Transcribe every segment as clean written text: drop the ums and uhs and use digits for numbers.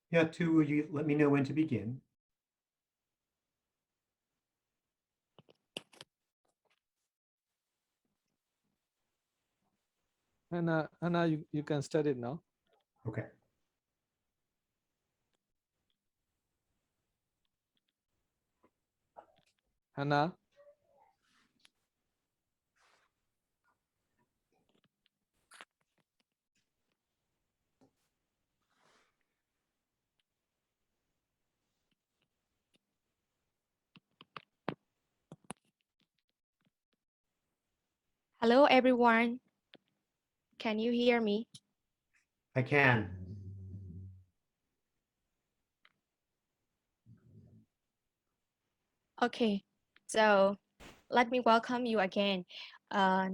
Yeah, Tu, will you let me know when to begin? Hannah, you can start it now. Okay. Hannah. Hello, everyone. Can you hear me? I can. Okay, so let me welcome you again. Uh,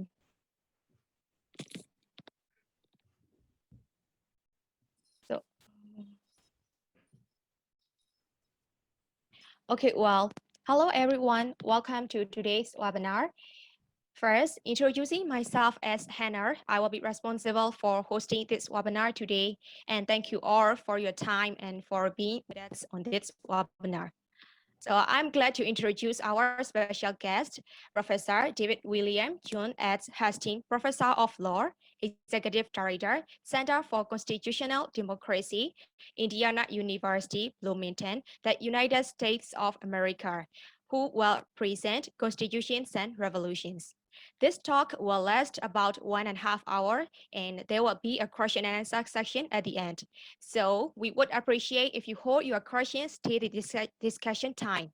so, okay, well, hello, everyone. Welcome to today's webinar. First, introducing myself as Hannah. I will be responsible for hosting this webinar today. And thank you all for your time and for being with us on this webinar. So I'm glad to introduce our special guest, Professor David William June at Hastings Professor of Law, Executive Director, Center for Constitutional Democracy, Indiana University, Bloomington, the United States of America, who will present Constitutions and Revolutions. This talk will last about 1.5 hours, and there will be a question and answer section at the end. So we would appreciate if you hold your questions till the discussion time.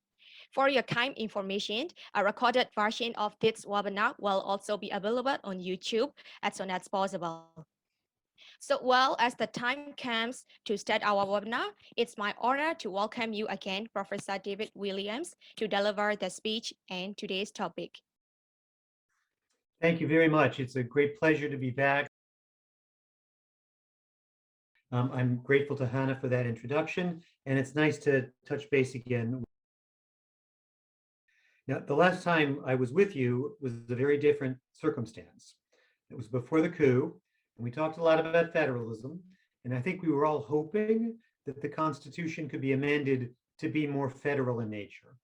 For your kind information, a recorded version of this webinar will also be available on YouTube as soon as possible. So well, as the time comes to start our webinar, it's my honor to welcome you again, Professor David Williams, to deliver the speech and today's topic. Thank you very much. It's a great pleasure to be back. I'm grateful to Hannah for that introduction, and it's nice to touch base again. Now, the last time I was with you was a very different circumstance. It was before the coup, and we talked a lot about federalism, and I think we were all hoping that the Constitution could be amended to be more federal in nature.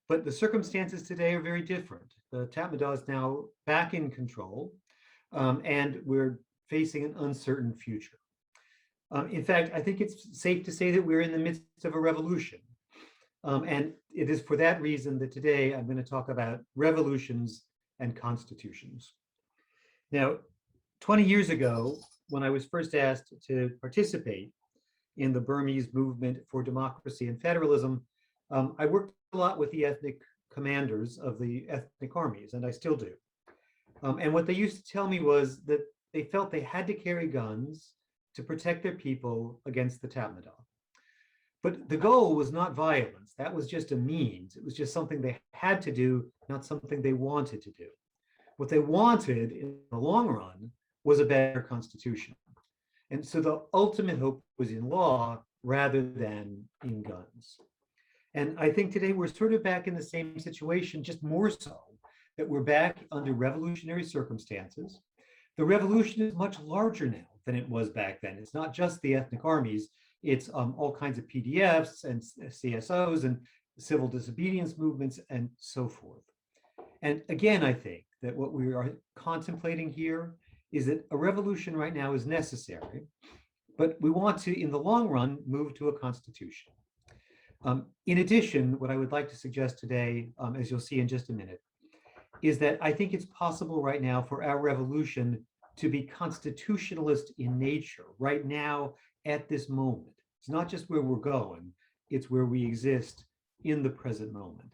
But the circumstances today are very different. The Tatmadaw is now back in control, and we're facing an uncertain future. In fact, I think it's safe to say that we're in the midst of a revolution. And it is for that reason that today I'm going to talk about revolutions and constitutions. Now, 20 years ago, when I was first asked to participate in the Burmese movement for democracy and federalism, I worked a lot with the ethnic commanders of the ethnic armies, and I still do. And what they used to tell me was that they felt they had to carry guns to protect their people against the Tatmadaw. But the goal was not violence. That was just a means. It was just something they had to do, not something they wanted to do. What they wanted in the long run was a better constitution. And so the ultimate hope was in law rather than in guns. And I think today we're sort of back in the same situation, just more so that we're back under revolutionary circumstances. The revolution is much larger now than it was back then. It's not just the ethnic armies, it's all kinds of PDFs and CSOs and civil disobedience movements and so forth. And again, I think that what we are contemplating here is that a revolution right now is necessary, but we want to, in the long run, move to a constitution. In addition, what I would like to suggest today, as you'll see in just a minute, is that I think it's possible right now for our revolution to be constitutionalist in nature, right now, at this moment. It's not just where we're going, it's where we exist in the present moment.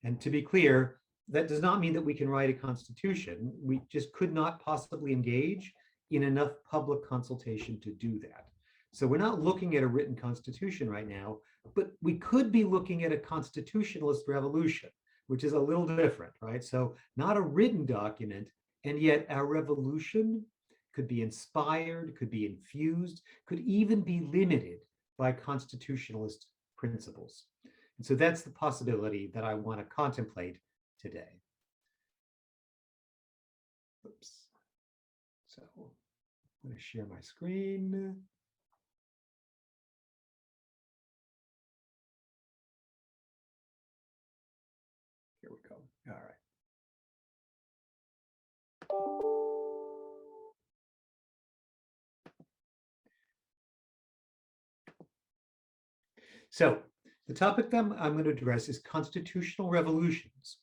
And to be clear, that does not mean that we can write a constitution. We just could not possibly engage in enough public consultation to do that. So we're not looking at a written constitution right now, but we could be looking at a constitutionalist revolution, which is a little different, right? So not a written document, and yet our revolution could be inspired, could be infused, could even be limited by constitutionalist principles. And so that's the possibility that I want to contemplate today. Oops. So I'm going to share my screen. So the topic that I'm going to address is constitutional revolutions.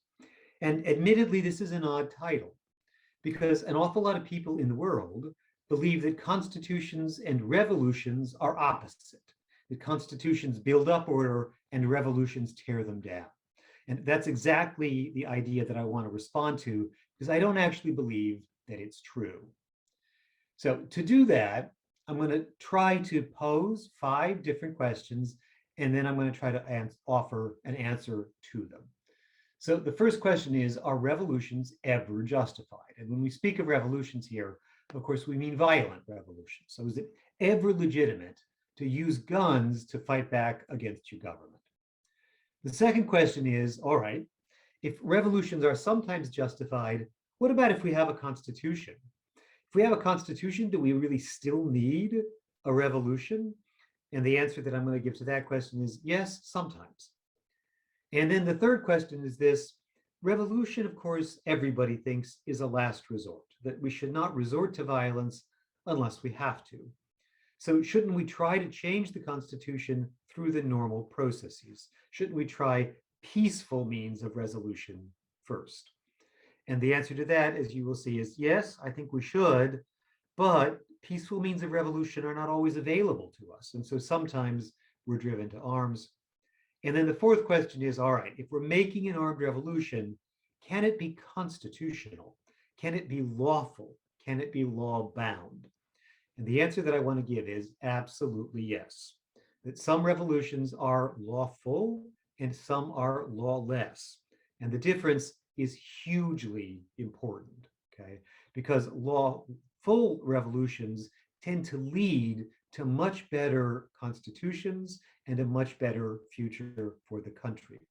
And admittedly, this is an odd title because an awful lot of people in the world believe that constitutions and revolutions are opposite, that constitutions build up order and revolutions tear them down. And that's exactly the idea that I want to respond to, because I don't actually believe that it's true. So to do that, I'm going to try to pose 5 different questions, and then I'm going to try to offer an answer to them. So the first question is, are revolutions ever justified? And when we speak of revolutions here, of course, we mean violent revolutions. So is it ever legitimate to use guns to fight back against your government? The second question is, all right, if revolutions are sometimes justified, what about if we have a constitution? If we have a constitution, do we really still need a revolution? And the answer that I'm going to give to that question is yes, sometimes. And then the third question is this: revolution, of course, everybody thinks is a last resort, that we should not resort to violence unless we have to. So shouldn't we try to change the Constitution through the normal processes? Shouldn't we try peaceful means of resolution first? And the answer to that, as you will see, is yes, I think we should, but peaceful means of revolution are not always available to us. And so sometimes we're driven to arms. And then the fourth question is, all right, if we're making an armed revolution, can it be constitutional? Can it be lawful? Can it be law bound? And the answer that I want to give is absolutely yes. That some revolutions are lawful and some are lawless. And the difference is hugely important, okay? Because lawful revolutions tend to lead to much better constitutions and a much better future for the country.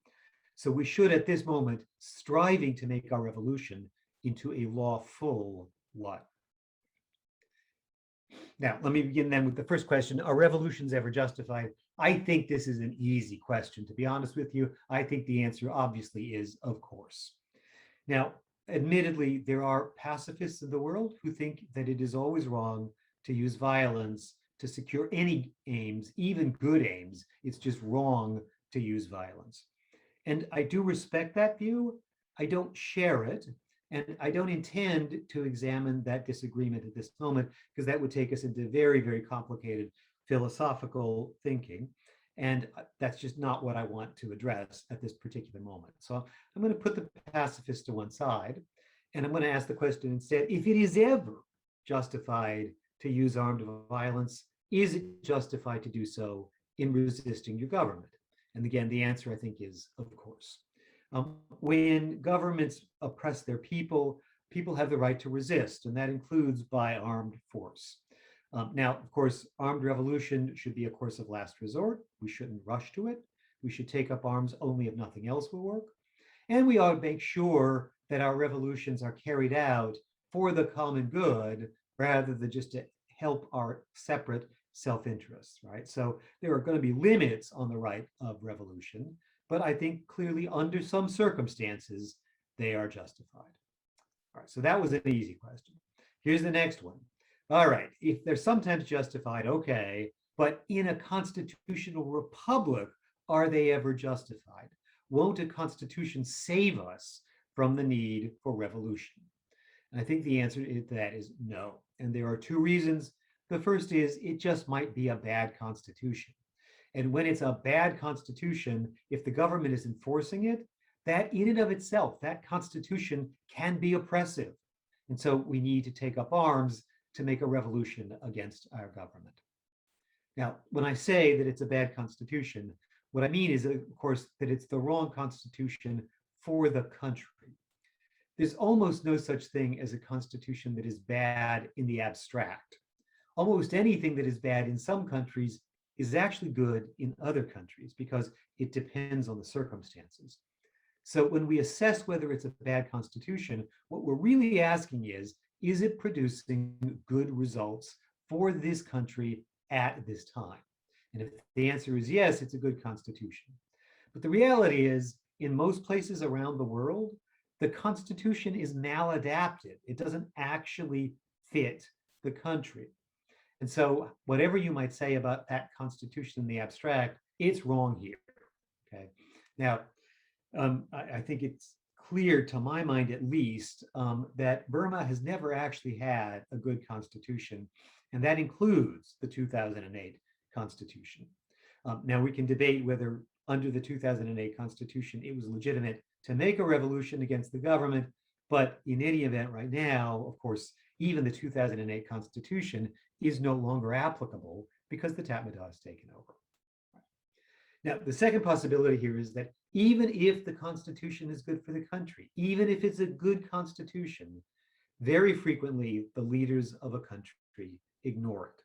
So we should, at this moment, striving to make our revolution into a lawful one. Now, let me begin then with the first question. Are revolutions ever justified? I think this is an easy question, to be honest with you. I think the answer obviously is, of course. Now, admittedly, there are pacifists in the world who think that it is always wrong to use violence to secure any aims, even good aims. It's just wrong to use violence. And I do respect that view. I don't share it. And I don't intend to examine that disagreement at this moment, because that would take us into very, very complicated philosophical thinking. And that's just not what I want to address at this particular moment. So I'm going to put the pacifist to one side, and I'm going to ask the question instead: if it is ever justified to use armed violence, is it justified to do so in resisting your government? And again, the answer, I think, is of course. When governments oppress their people, people have the right to resist, and that includes by armed force. Now, of course, armed revolution should be a course of last resort. We shouldn't rush to it. We should take up arms only if nothing else will work. And we ought to make sure that our revolutions are carried out for the common good rather than just to help our separate self-interests, right? So there are going to be limits on the right of revolution, but I think clearly under some circumstances, they are justified. All right, so that was an easy question. Here's the next one. All right, if they're sometimes justified, okay, but in a constitutional republic, are they ever justified? Won't a constitution save us from the need for revolution? And I think the answer to that is no. And there are 2 reasons. The first is it just might be a bad constitution. And when it's a bad constitution, if the government is enforcing it, that in and of itself, that constitution can be oppressive. And so we need to take up arms to make a revolution against our government. Now, when I say that it's a bad constitution, what I mean is, of course, that it's the wrong constitution for the country. There's almost no such thing as a constitution that is bad in the abstract. Almost anything that is bad in some countries is actually good in other countries because it depends on the circumstances. So when we assess whether it's a bad constitution, what we're really asking is it producing good results for this country at this time? And if the answer is yes, it's a good constitution. But the reality is, in most places around the world, the Constitution is maladapted. It doesn't actually fit the country. And so whatever you might say about that Constitution in the abstract, it's wrong here. Okay. Now, I think it's clear to my mind, at least, that Burma has never actually had a good constitution, and that includes the 2008 constitution. Now, we can debate whether under the 2008 constitution, it was legitimate to make a revolution against the government, but in any event, right now, of course, even the 2008 constitution is no longer applicable because the Tatmadaw has taken over. Now, the second possibility here is that even if the Constitution is good for the country, even if it's a good Constitution, very frequently the leaders of a country ignore it.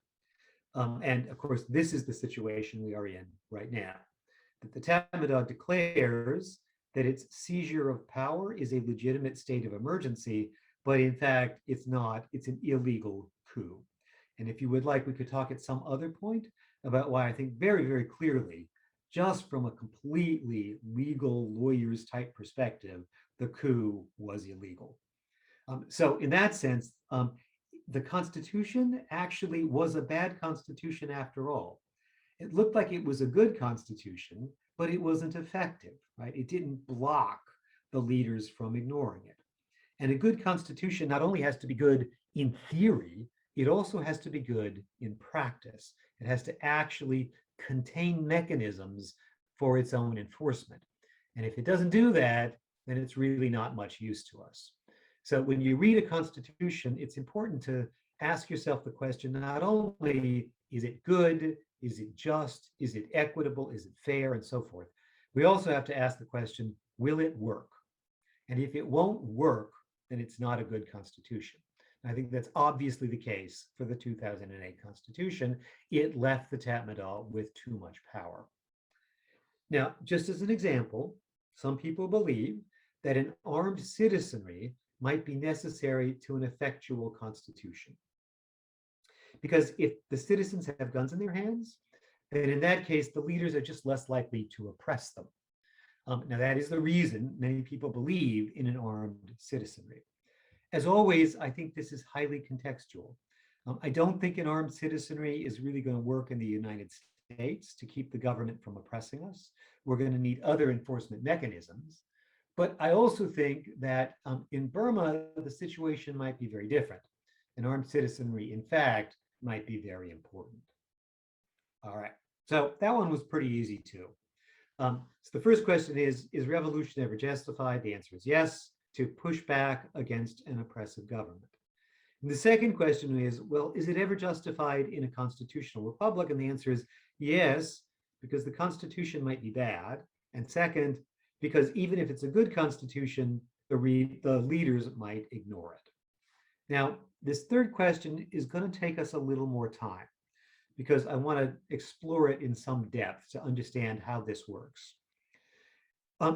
And of course, this is the situation we are in right now. That the Tatmadaw declares that its seizure of power is a legitimate state of emergency, but in fact, it's not. It's an illegal coup. And if you would like, we could talk at some other point about why I think very, very clearly, just from a completely legal lawyers type perspective, the coup was illegal. So in that sense, the Constitution actually was a bad Constitution after all. It looked like it was a good Constitution, but it wasn't effective, right? It didn't block the leaders from ignoring it. And a good Constitution not only has to be good in theory, it also has to be good in practice. It has to actually contain mechanisms for its own enforcement. And if it doesn't do that, then it's really not much use to us. So when you read a constitution, it's important to ask yourself the question, not only is it good, is it just, is it equitable, is it fair, and so forth. We also have to ask the question, will it work? And if it won't work, then it's not a good constitution. I think that's obviously the case for the 2008 Constitution. It left the Tatmadaw with too much power. Now, just as an example, some people believe that an armed citizenry might be necessary to an effectual constitution. Because if the citizens have guns in their hands, then in that case, the leaders are just less likely to oppress them. Now, that is the reason many people believe in an armed citizenry. As always, I think this is highly contextual. I don't think an armed citizenry is really going to work in the United States to keep the government from oppressing us. We're going to need other enforcement mechanisms. But I also think that in Burma, the situation might be very different. An armed citizenry, in fact, might be very important. All right, so that one was pretty easy too. So the first question is revolution ever justified? The answer is yes, to push back against an oppressive government. And the second question is, well, is it ever justified in a constitutional republic? And the answer is yes, because the Constitution might be bad. And second, because even if it's a good constitution, the leaders might ignore it. Now, this third question is going to take us a little more time because I want to explore it in some depth to understand how this works.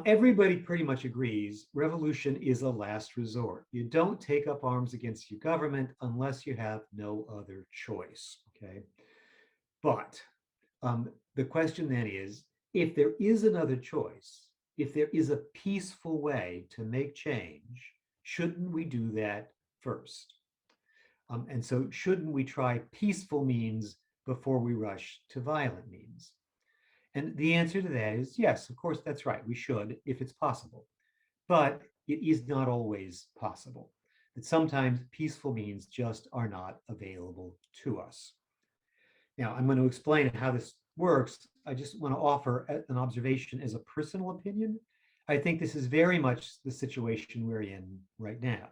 Everybody pretty much agrees revolution is a last resort. You don't take up arms against your government unless you have no other choice, okay? But the question then is, if there is another choice, if there is a peaceful way to make change, shouldn't we do that first? And so shouldn't we try peaceful means before we rush to violent means? And the answer to that is yes, of course, that's right. We should, if it's possible. But it is not always possible. That sometimes peaceful means just are not available to us. Now, I'm going to explain how this works. I just want to offer an observation as a personal opinion. I think this is very much the situation we're in right now.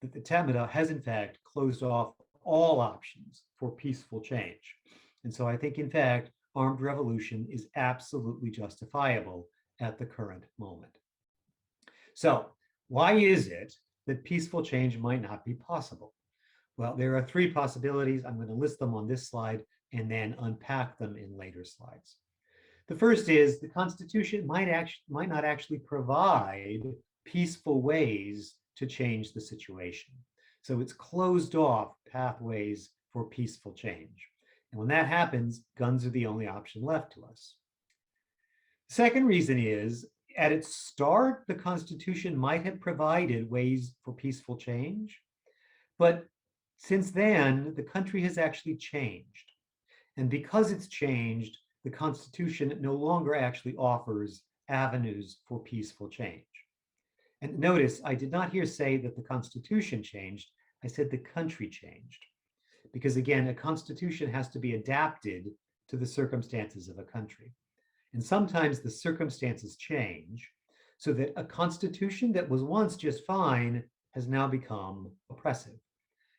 That the Tatmadaw has, in fact, closed off all options for peaceful change. And so I think, in fact, armed revolution is absolutely justifiable at the current moment. So why is it that peaceful change might not be possible? Well, there are three possibilities. I'm going to list them on this slide and then unpack them in later slides. The first is the Constitution might not actually provide peaceful ways to change the situation. So it's closed off pathways for peaceful change. And when that happens, guns are the only option left to us. The second reason is at its start, the Constitution might have provided ways for peaceful change, but since then, the country has actually changed. And because it's changed, the Constitution no longer actually offers avenues for peaceful change. And notice, I did not here say that the Constitution changed. I said the country changed. Because again, a constitution has to be adapted to the circumstances of a country. And sometimes the circumstances change so that a constitution that was once just fine has now become oppressive.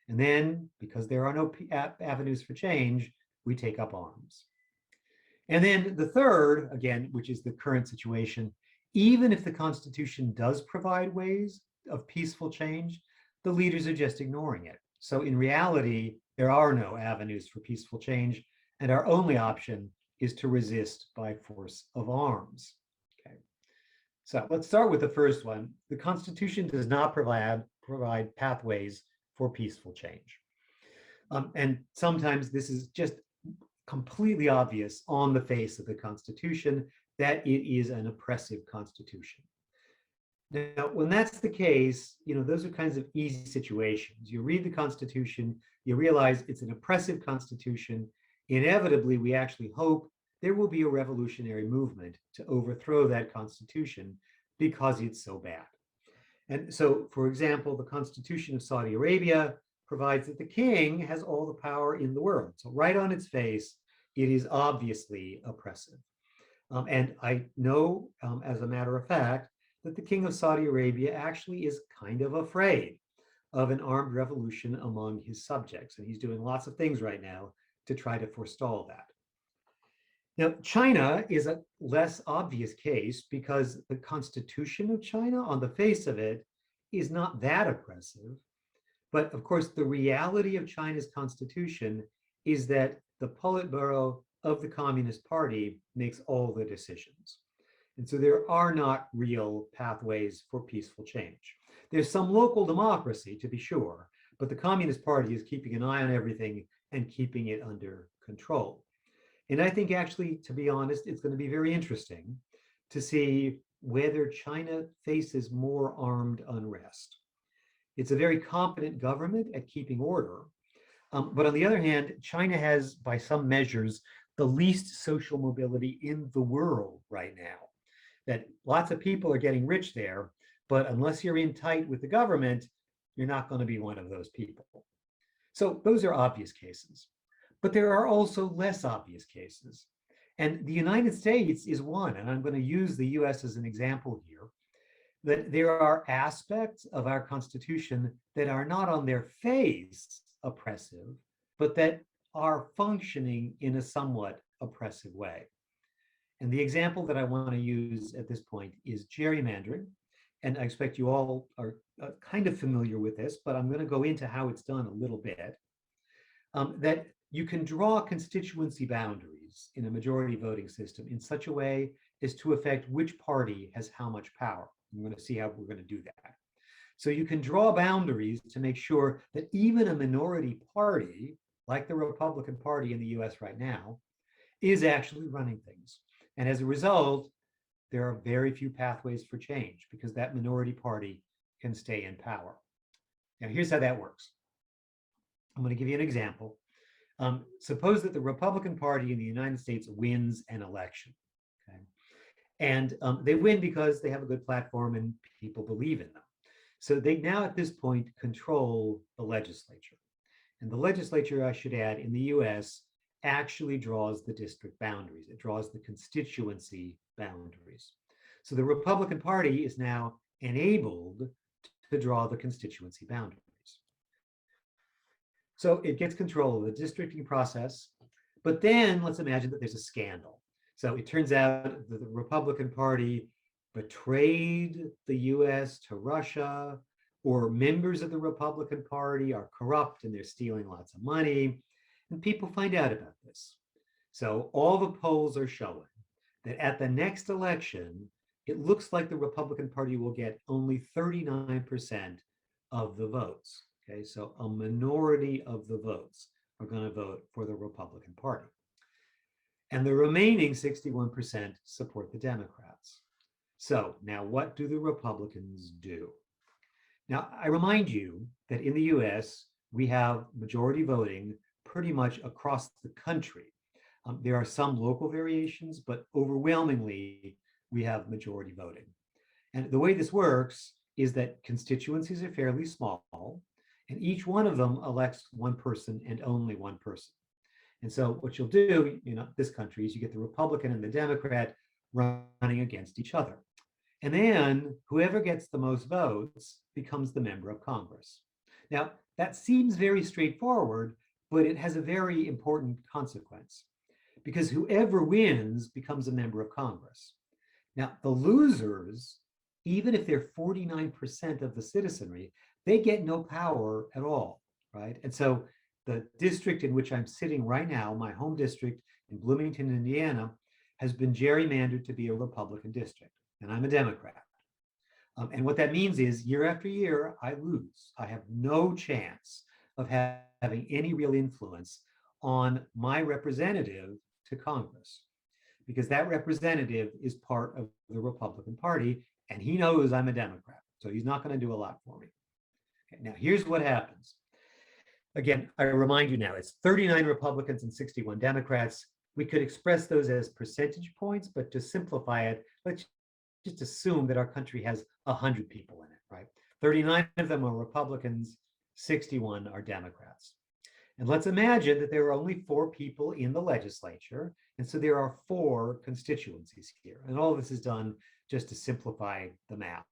And then, because there are no avenues for change, we take up arms. And then the third, again, which is the current situation, even if the Constitution does provide ways of peaceful change, the leaders are just ignoring it. So in reality, there are no avenues for peaceful change, and our only option is to resist by force of arms. Okay. So let's start with the first one. The Constitution does not provide pathways for peaceful change. And sometimes this is just completely obvious on the face of the Constitution that it is an oppressive constitution. Now, when that's the case, those are kinds of easy situations. You read the Constitution, you realize it's an oppressive constitution. Inevitably, we actually hope there will be a revolutionary movement to overthrow that constitution because it's so bad. And so, for example, the Constitution of Saudi Arabia provides that the king has all the power in the world. So right on its face, it is obviously oppressive. And I know, as a matter of fact, that the king of Saudi Arabia actually is kind of afraid of an armed revolution among his subjects. And he's doing lots of things right now to try to forestall that. Now, China is a less obvious case because the Constitution of China, on the face of it, is not that oppressive. But of course, the reality of China's constitution is that the Politburo of the Communist Party makes all the decisions. And so there are not real pathways for peaceful change. There's some local democracy, to be sure, but the Communist Party is keeping an eye on everything and keeping it under control. And I think actually, to be honest, it's going to be very interesting to see whether China faces more armed unrest. It's a very competent government at keeping order. But on the other hand, China has, by some measures, the least social mobility in the world right now. That lots of people are getting rich there, but unless you're in tight with the government, you're not going to be one of those people. So those are obvious cases. But there are also less obvious cases. And the United States is one, and I'm going to use the US as an example here, that there are aspects of our Constitution that are not on their face oppressive, but that are functioning in a somewhat oppressive way. And the example that I want to use at this point is gerrymandering. And I expect you all are kind of familiar with this, but I'm going to go into how it's done a little bit. That you can draw constituency boundaries in a majority voting system in such a way as to affect which party has how much power. I'm going to see how we're going to do that. So you can draw boundaries to make sure that even a minority party, like the Republican Party in the US right now, is actually running things. And as a result, there are very few pathways for change because that minority party can stay in power. Now, here's how that works. I'm going to give you an example. Suppose that the Republican Party in the United States wins an election. Okay? And they win because they have a good platform and people believe in them. So they now at this point control the legislature. And the legislature, I should add, in the US actually draws the district boundaries. It draws the constituency boundaries. So the Republican Party is now enabled to draw the constituency boundaries. So it gets control of the districting process, but then let's imagine that there's a scandal. So it turns out that the Republican Party betrayed the US to Russia, or members of the Republican Party are corrupt and they're stealing lots of money, and people find out about this. So all the polls are showing that at the next election, it looks like the Republican Party will get only 39% of the votes. Okay, so a minority of the votes are going to vote for the Republican Party. And the remaining 61% support the Democrats. So now what do the Republicans do? Now, I remind you that in the US, we have majority voting pretty much across the country. There are some local variations, but overwhelmingly, we have majority voting. And the way this works is that constituencies are fairly small, and each one of them elects one person and only one person. And so what you'll do, this country is you get the Republican and the Democrat running against each other. And then whoever gets the most votes becomes the member of Congress. Now, that seems very straightforward, but it has a very important consequence because whoever wins becomes a member of Congress. Now, the losers, even if they're 49% of the citizenry, they get no power at all, right? And so the district in which I'm sitting right now, my home district in Bloomington, Indiana, has been gerrymandered to be a Republican district, and I'm a Democrat. And what that means is year after year, I lose. I have no chance of having any real influence on my representative to Congress, because that representative is part of the Republican Party, and he knows I'm a Democrat, so he's not going to do a lot for me. Okay, now, here's what happens. Again, I remind you now, it's 39 Republicans and 61 Democrats. We could express those as percentage points, but to simplify it, let's just assume that our country has 100 people in it, right? 39 of them are Republicans, 61 are Democrats. And let's imagine that there are only 4 people in the legislature, and so there are 4 constituencies here. And all of this is done just to simplify the math.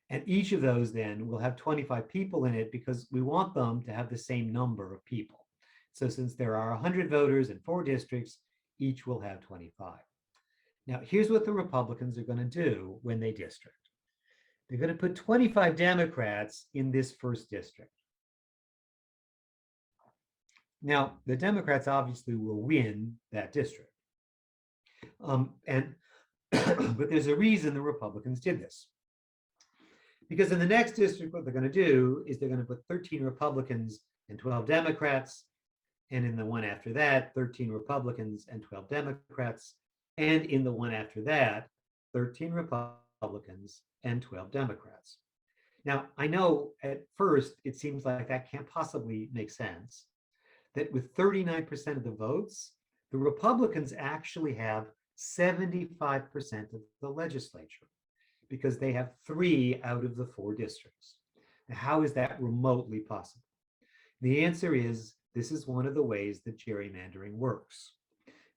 And each of those then will have 25 people in it because we want them to have the same number of people. So since there are 100 voters in 4 districts, each will have 25. Now, here's what the Republicans are going to do when they district. They're going to put 25 Democrats in this first district. Now, the Democrats obviously will win that district. But there's a reason the Republicans did this. Because in the next district, what they're going to do is they're going to put 13 Republicans and 12 Democrats. And in the one after that, 13 Republicans and 12 Democrats. And in the one after that, 13 Republicans and 12 Democrats. Now, I know at first it seems like that can't possibly make sense, that with 39% of the votes, the Republicans actually have 75% of the legislature because they have 3 out of the 4 districts. Now, how is that remotely possible? The answer is this is one of the ways that gerrymandering works.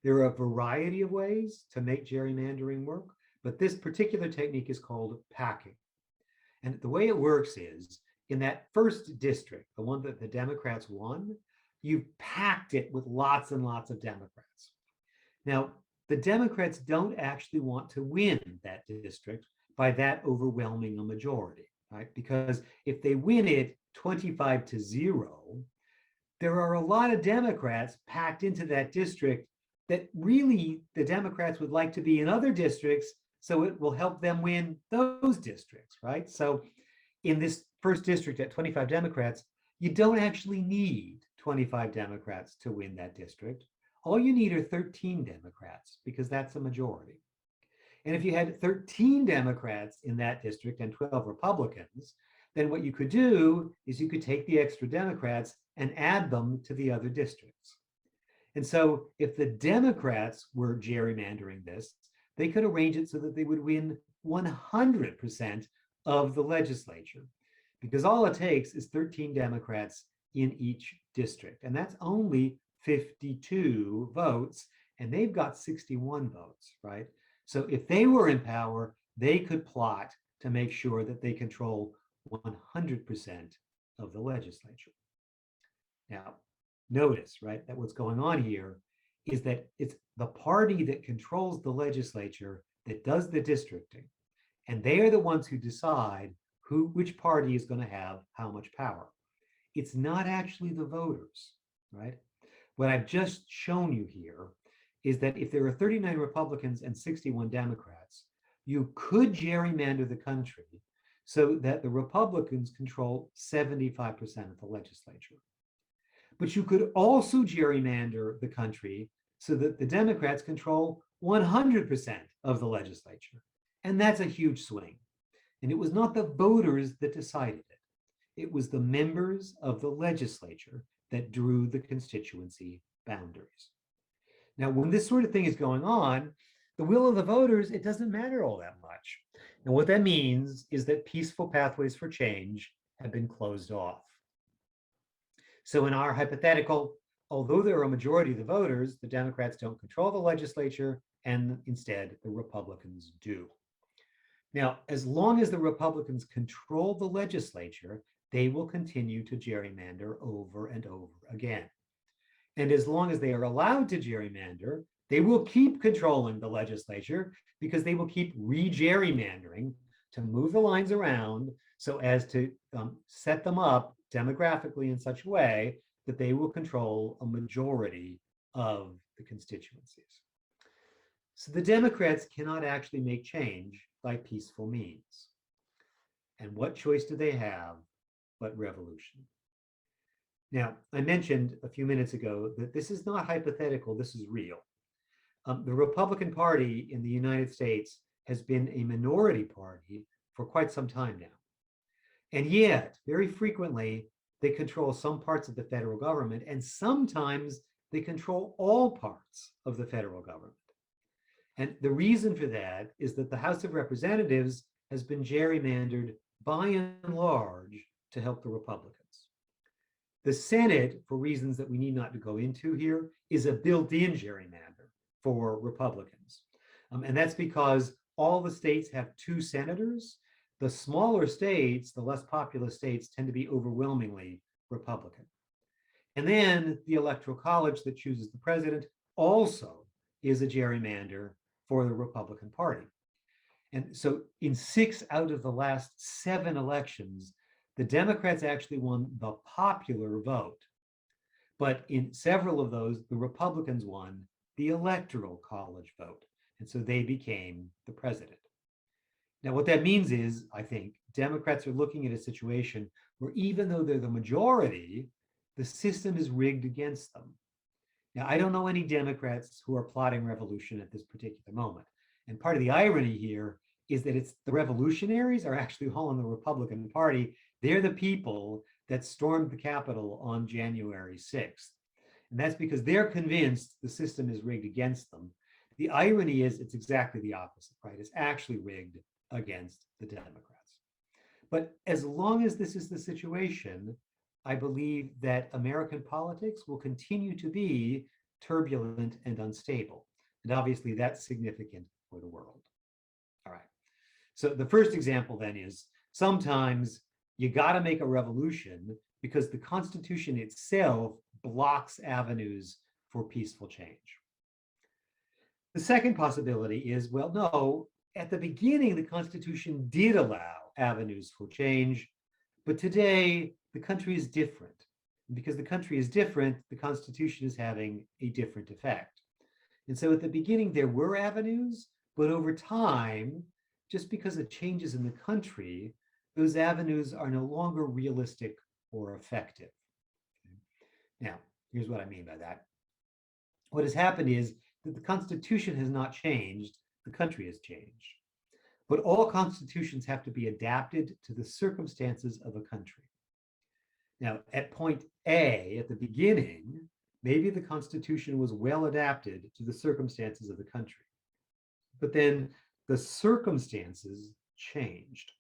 There are a variety of ways to make gerrymandering work, but this particular technique is called packing. And the way it works is in that first district, the one that the Democrats won, you've packed it with lots and lots of Democrats. Now, the Democrats don't actually want to win that district by that overwhelming a majority, right? Because if they win it 25-0, there are a lot of Democrats packed into that district that really the Democrats would like to be in other districts, so it will help them win those districts, right? So in this first district at 25 Democrats, you don't actually need 25 Democrats to win that district. All you need are 13 Democrats because that's a majority. And if you had 13 Democrats in that district and 12 Republicans, then what you could do is you could take the extra Democrats and add them to the other districts. And so if the Democrats were gerrymandering this, they could arrange it so that they would win 100% of the legislature, because all it takes is 13 Democrats in each district. And that's only 52 votes, and they've got 61 votes, right? So if they were in power, they could plot to make sure that they control 100% of the legislature. Now, notice, right, that what's going on here is that it's the party that controls the legislature that does the districting. And they are the ones who decide which party is going to have how much power. It's not actually the voters, right? What I've just shown you here is that if there are 39 Republicans and 61 Democrats, you could gerrymander the country so that the Republicans control 75% of the legislature. But you could also gerrymander the country so that the Democrats control 100% of the legislature. And that's a huge swing. And it was not the voters that decided it. It was the members of the legislature that drew the constituency boundaries. Now, when this sort of thing is going on, the will of the voters, it doesn't matter all that much. And what that means is that peaceful pathways for change have been closed off. So in our hypothetical, although there are a majority of the voters, the Democrats don't control the legislature, and instead the Republicans do. Now, as long as the Republicans control the legislature, they will continue to gerrymander over and over again. And as long as they are allowed to gerrymander, they will keep controlling the legislature because they will keep re-gerrymandering to move the lines around so as to set them up demographically in such a way that they will control a majority of the constituencies. So the Democrats cannot actually make change by peaceful means. And what choice do they have but revolution? Now, I mentioned a few minutes ago that this is not hypothetical, this is real. The Republican Party in the United States has been a minority party for quite some time now. And yet, very frequently, they control some parts of the federal government, and sometimes they control all parts of the federal government. And the reason for that is that the House of Representatives has been gerrymandered by and large to help the Republicans. The Senate, for reasons that we need not to go into here, is a built-in gerrymander for Republicans. And that's because all the states have 2 senators. The smaller states, the less populous states, tend to be overwhelmingly Republican. And then the Electoral College that chooses the president also is a gerrymander for the Republican Party. And so in 6 out of the last 7 elections, the Democrats actually won the popular vote. But in several of those, the Republicans won the Electoral College vote. And so they became the president. Now, what that means is, I think, Democrats are looking at a situation where even though they're the majority, the system is rigged against them. Now, I don't know any Democrats who are plotting revolution at this particular moment. And part of the irony here is that it's the revolutionaries are actually all in the Republican Party. They're the people that stormed the Capitol on January 6th. And that's because they're convinced the system is rigged against them. The irony is it's exactly the opposite, right? It's actually rigged against the Democrats. But as long as this is the situation, I believe that American politics will continue to be turbulent and unstable. And obviously that's significant for the world. All right. So the first example then is sometimes you got to make a revolution because the Constitution itself blocks avenues for peaceful change. The second possibility is, well, no, at the beginning, the Constitution did allow avenues for change, but today the country is different. And because the country is different, the Constitution is having a different effect. And so at the beginning, there were avenues, but over time, just because of changes in the country, those avenues are no longer realistic or effective. Now, here's what I mean by that. What has happened is that the Constitution has not changed, the country has changed. But all constitutions have to be adapted to the circumstances of a country. Now, at point A, at the beginning, maybe the Constitution was well adapted to the circumstances of the country. But then the circumstances changed.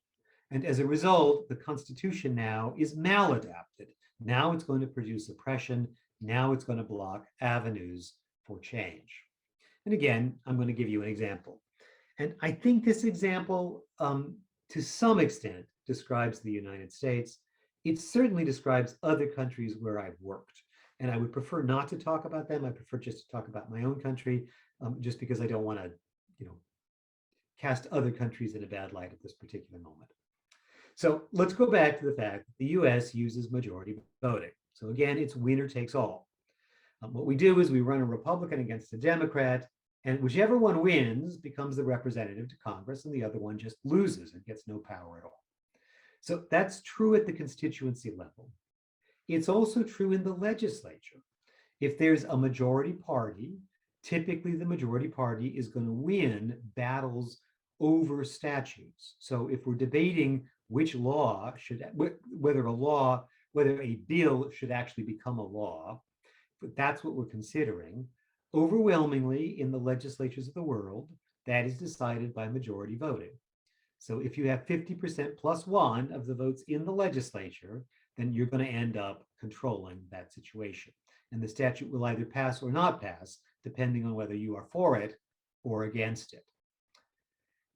And as a result, the Constitution now is maladapted. Now it's going to produce oppression. Now it's going to block avenues for change. And again, I'm going to give you an example. And I think this example, to some extent, describes the United States. It certainly describes other countries where I've worked. And I would prefer not to talk about them. I prefer just to talk about my own country, just because I don't want to, cast other countries in a bad light at this particular moment. So let's go back to the fact that the US uses majority voting. So again, it's winner takes all. What we do is we run a Republican against a Democrat, and whichever one wins becomes the representative to Congress, and the other one just loses and gets no power at all. So that's true at the constituency level. It's also true in the legislature. If there's a majority party, typically the majority party is going to win battles over statutes. So if we're debating which law should, whether a bill should actually become a law, but that's what we're considering. Overwhelmingly in the legislatures of the world, that is decided by majority voting. So if you have 50% plus one of the votes in the legislature, then you're going to end up controlling that situation. And the statute will either pass or not pass, depending on whether you are for it or against it.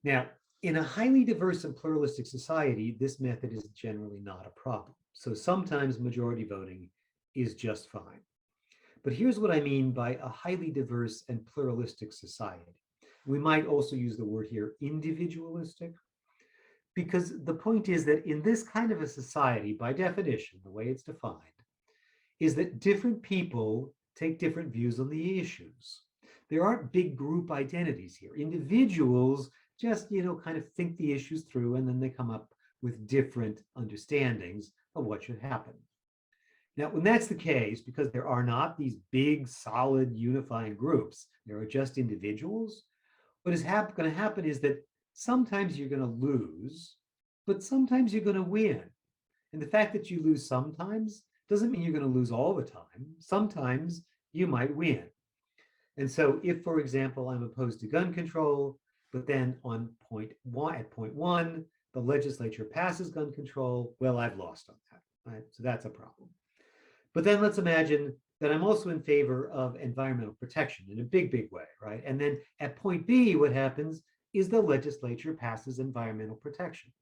Now, in a highly diverse and pluralistic society, this method is generally not a problem. So sometimes majority voting is just fine. But here's what I mean by a highly diverse and pluralistic society. We might also use the word here individualistic, because the point is that in this kind of a society, by definition, the way it's defined, is that different people take different views on the issues. There aren't big group identities here. Individuals just, kind of think the issues through, and then they come up with different understandings of what should happen. Now, when that's the case, because there are not these big, solid, unifying groups, there are just individuals, what is going to happen is that sometimes you're going to lose, but sometimes you're going to win. And the fact that you lose sometimes doesn't mean you're going to lose all the time. Sometimes you might win. And so if, for example, I'm opposed to gun control, but then at point one, the legislature passes gun control, well, I've lost on that, right? So that's a problem. But then let's imagine that I'm also in favor of environmental protection in a big, big way, right? And then at point B, what happens is the legislature passes environmental protection.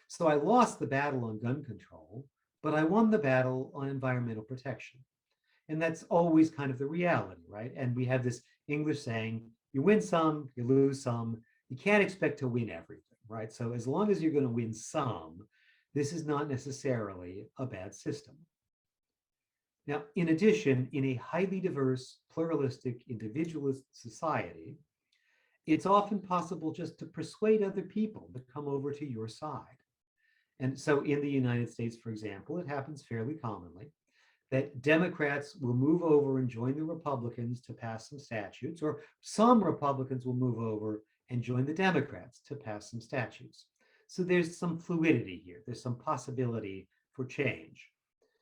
So I lost the battle on gun control, but I won the battle on environmental protection. And that's always kind of the reality, right? And we have this English saying, you win some, you lose some. You can't expect to win everything, right? So as long as you're going to win some, this is not necessarily a bad system. Now, in addition, in a highly diverse, pluralistic, individualist society, it's often possible just to persuade other people to come over to your side. And so in the United States, for example, it happens fairly commonly that Democrats will move over and join the Republicans to pass some statutes, or some Republicans will move over and join the Democrats to pass some statutes. So there's some fluidity here. There's some possibility for change.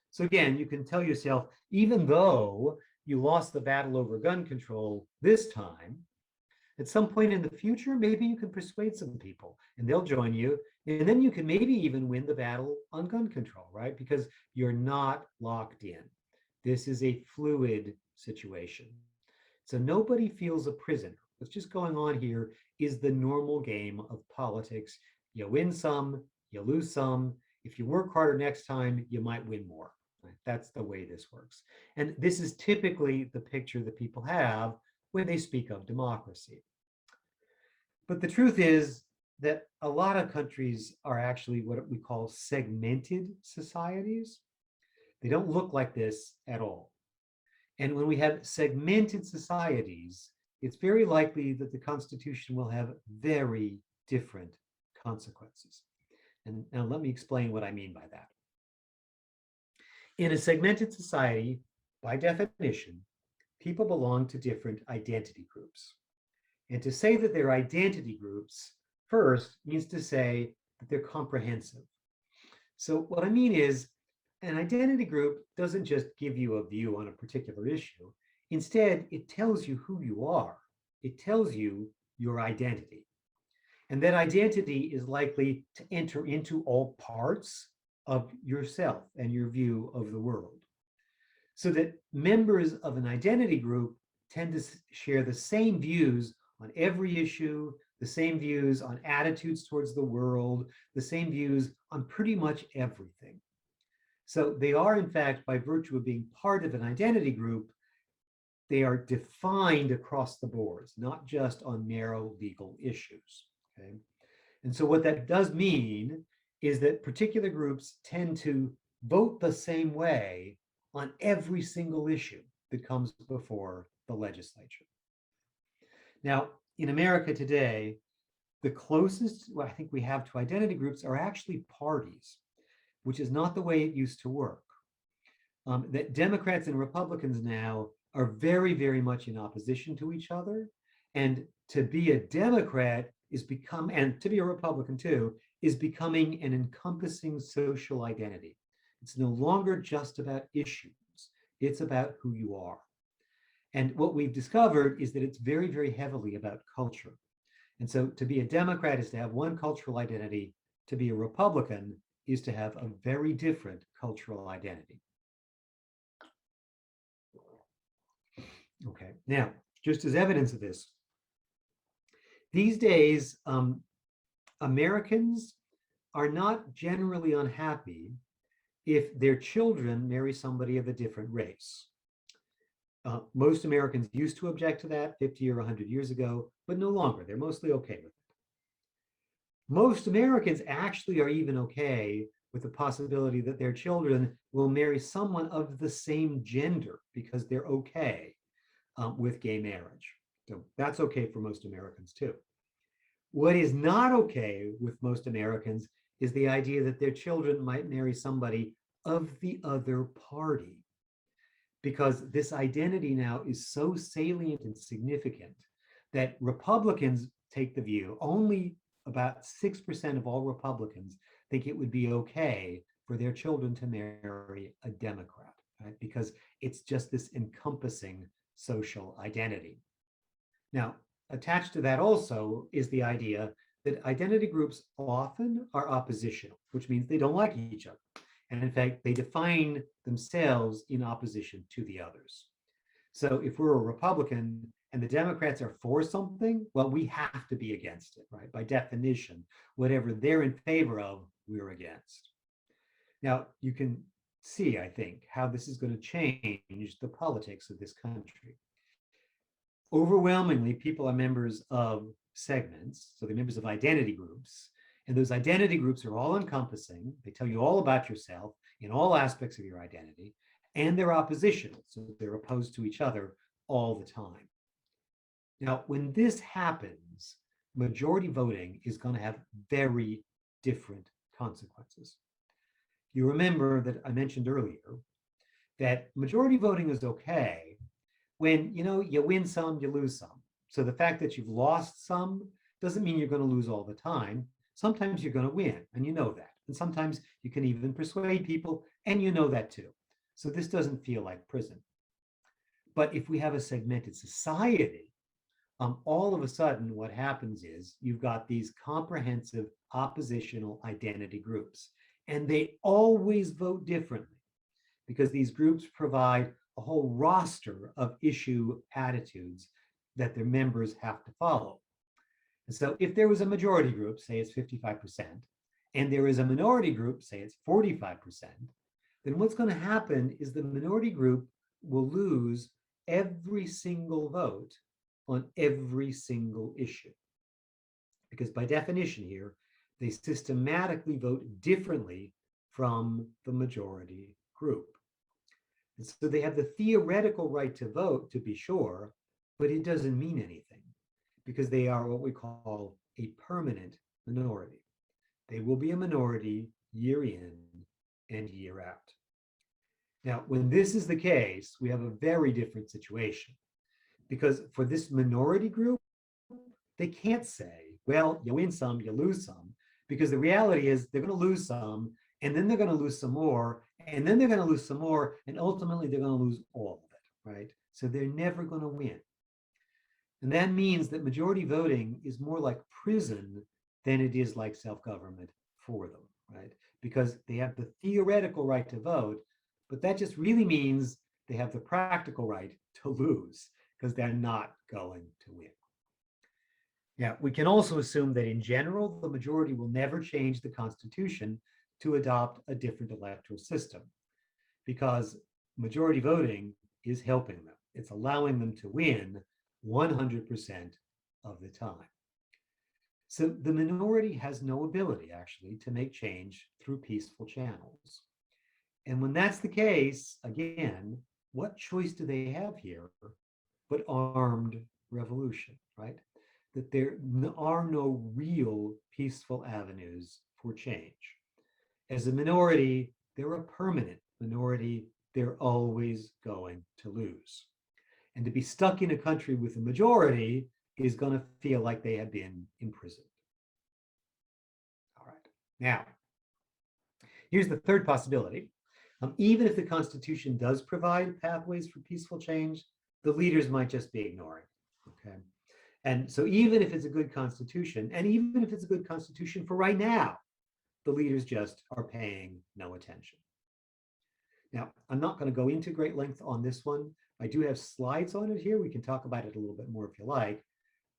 So again, you can tell yourself, even though you lost the battle over gun control this time, at some point in the future, maybe you can persuade some people and they'll join you. And then you can maybe even win the battle on gun control, right? Because you're not locked in. This is a fluid situation. So nobody feels a prisoner. What's just going on here is the normal game of politics. You win some, you lose some. If you work harder next time, you might win more. Right? That's the way this works. And this is typically the picture that people have when they speak of democracy. But the truth is that a lot of countries are actually what we call segmented societies. They don't look like this at all. And when we have segmented societies, it's very likely that the Constitution will have very different consequences. And now let me explain what I mean by that. In a segmented society, by definition, people belong to different identity groups. And to say that they're identity groups first means to say that they're comprehensive. So what I mean is, an identity group doesn't just give you a view on a particular issue. Instead, it tells you who you are. It tells you your identity. And that identity is likely to enter into all parts of yourself and your view of the world. So that members of an identity group tend to share the same views on every issue, the same views on attitudes towards the world, the same views on pretty much everything. So they are, in fact, by virtue of being part of an identity group, they are defined across the boards, not just on narrow legal issues. Okay? And so what that does mean is that particular groups tend to vote the same way on every single issue that comes before the legislature. Now, in America today, the closest I think we have to identity groups are actually parties, which is not the way it used to work. That Democrats and Republicans now are very, very much in opposition to each other. And to be a Democrat and to be a Republican too, is becoming an encompassing social identity. It's no longer just about issues, it's about who you are. And what we've discovered is that it's very, very heavily about culture. And so to be a Democrat is to have one cultural identity, to be a Republican is to have a very different cultural identity. Okay, now, just as evidence of this, these days, Americans are not generally unhappy if their children marry somebody of a different race. Most Americans used to object to that 50 or 100 years ago, but no longer. They're mostly okay with it. Most Americans actually are even okay with the possibility that their children will marry someone of the same gender because they're okay with gay marriage. So that's okay for most Americans too. What is not okay with most Americans is the idea that their children might marry somebody of the other party, because this identity now is so salient and significant that Republicans take the view, only about 6% of all Republicans think it would be okay for their children to marry a Democrat, right? Because it's just this encompassing social identity. Now, attached to that also is the idea that identity groups often are oppositional, which means they don't like each other. And in fact, they define themselves in opposition to the others. So if we're a Republican and the Democrats are for something, well, we have to be against it, right? By definition, whatever they're in favor of, we're against. Now, you can see, I think, how this is going to change the politics of this country. Overwhelmingly, people are members of segments, so they're members of identity groups, and those identity groups are all encompassing. They tell you all about yourself in all aspects of your identity, and they're oppositional, so they're opposed to each other all the time. Now, when this happens, majority voting is going to have very different consequences. You remember that I mentioned earlier that majority voting is okay when, you win some, you lose some. So the fact that you've lost some doesn't mean you're going to lose all the time. Sometimes you're going to win, and you know that. And sometimes you can even persuade people, and you know that too. So this doesn't feel like prison. But if we have a segmented society, all of a sudden what happens is you've got these comprehensive oppositional identity groups, and they always vote differently because these groups provide a whole roster of issue attitudes that their members have to follow. And so if there was a majority group, say it's 55%, and there is a minority group, say it's 45%, then what's going to happen is the minority group will lose every single vote on every single issue. Because by definition here, they systematically vote differently from the majority group. And so they have the theoretical right to vote, to be sure, but it doesn't mean anything because they are what we call a permanent minority. They will be a minority year in and year out. Now, when this is the case, we have a very different situation because for this minority group, they can't say, well, you win some, you lose some, because the reality is they're going to lose some, and then they're going to lose some more, and then they're going to lose some more, and ultimately they're going to lose all of it, right? So they're never going to win. And that means that majority voting is more like prison than it is like self-government for them, right? Because they have the theoretical right to vote, but that just really means they have the practical right to lose because they're not going to win. Now, we can also assume that in general, the majority will never change the Constitution to adopt a different electoral system because majority voting is helping them. It's allowing them to win 100% of the time. So the minority has no ability actually to make change through peaceful channels. And when that's the case, again, what choice do they have here but armed revolution, right? That there are no real peaceful avenues for change. As a minority, they're a permanent minority. They're always going to lose. And to be stuck in a country with a majority is going to feel like they have been imprisoned. All right. Now, here's the third possibility. Even if the Constitution does provide pathways for peaceful change, the leaders might just be ignoring. Okay. And so even if it's a good Constitution, and even if it's a good Constitution for right now, the leaders just are paying no attention. Now, I'm not going to go into great length on this one. I do have slides on it here. We can talk about it a little bit more if you like,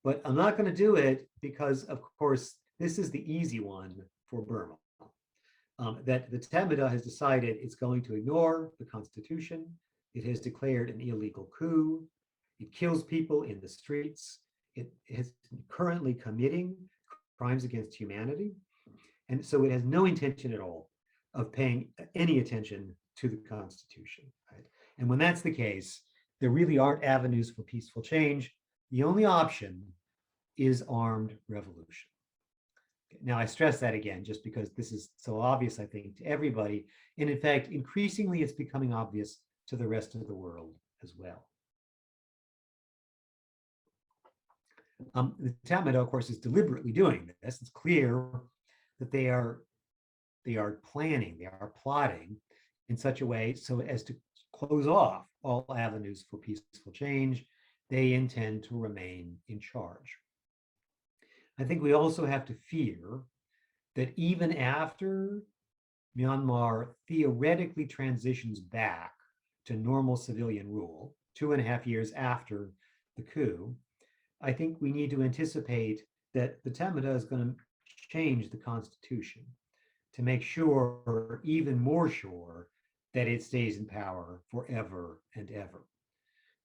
but I'm not going to do it because, of course, this is the easy one for Burma. That the Tatmadaw has decided it's going to ignore the Constitution. It has declared an illegal coup. It kills people in the streets. It is currently committing crimes against humanity. And so it has no intention at all of paying any attention to the Constitution. Right? And when that's the case, there really aren't avenues for peaceful change. The only option is armed revolution. Now, I stress that again, just because this is so obvious, I think, to everybody. And in fact, increasingly, it's becoming obvious to the rest of the world as well. The Tatmadaw, of course, is deliberately doing this. It's clear that they are planning, they are plotting in such a way so as to close off all avenues for peaceful change. They intend to remain in charge. I think we also have to fear that even after Myanmar theoretically transitions back to normal civilian rule, 2.5 years after the coup, I think we need to anticipate that the Tatmadaw is going to change the Constitution to make sure, even more sure, that it stays in power forever and ever.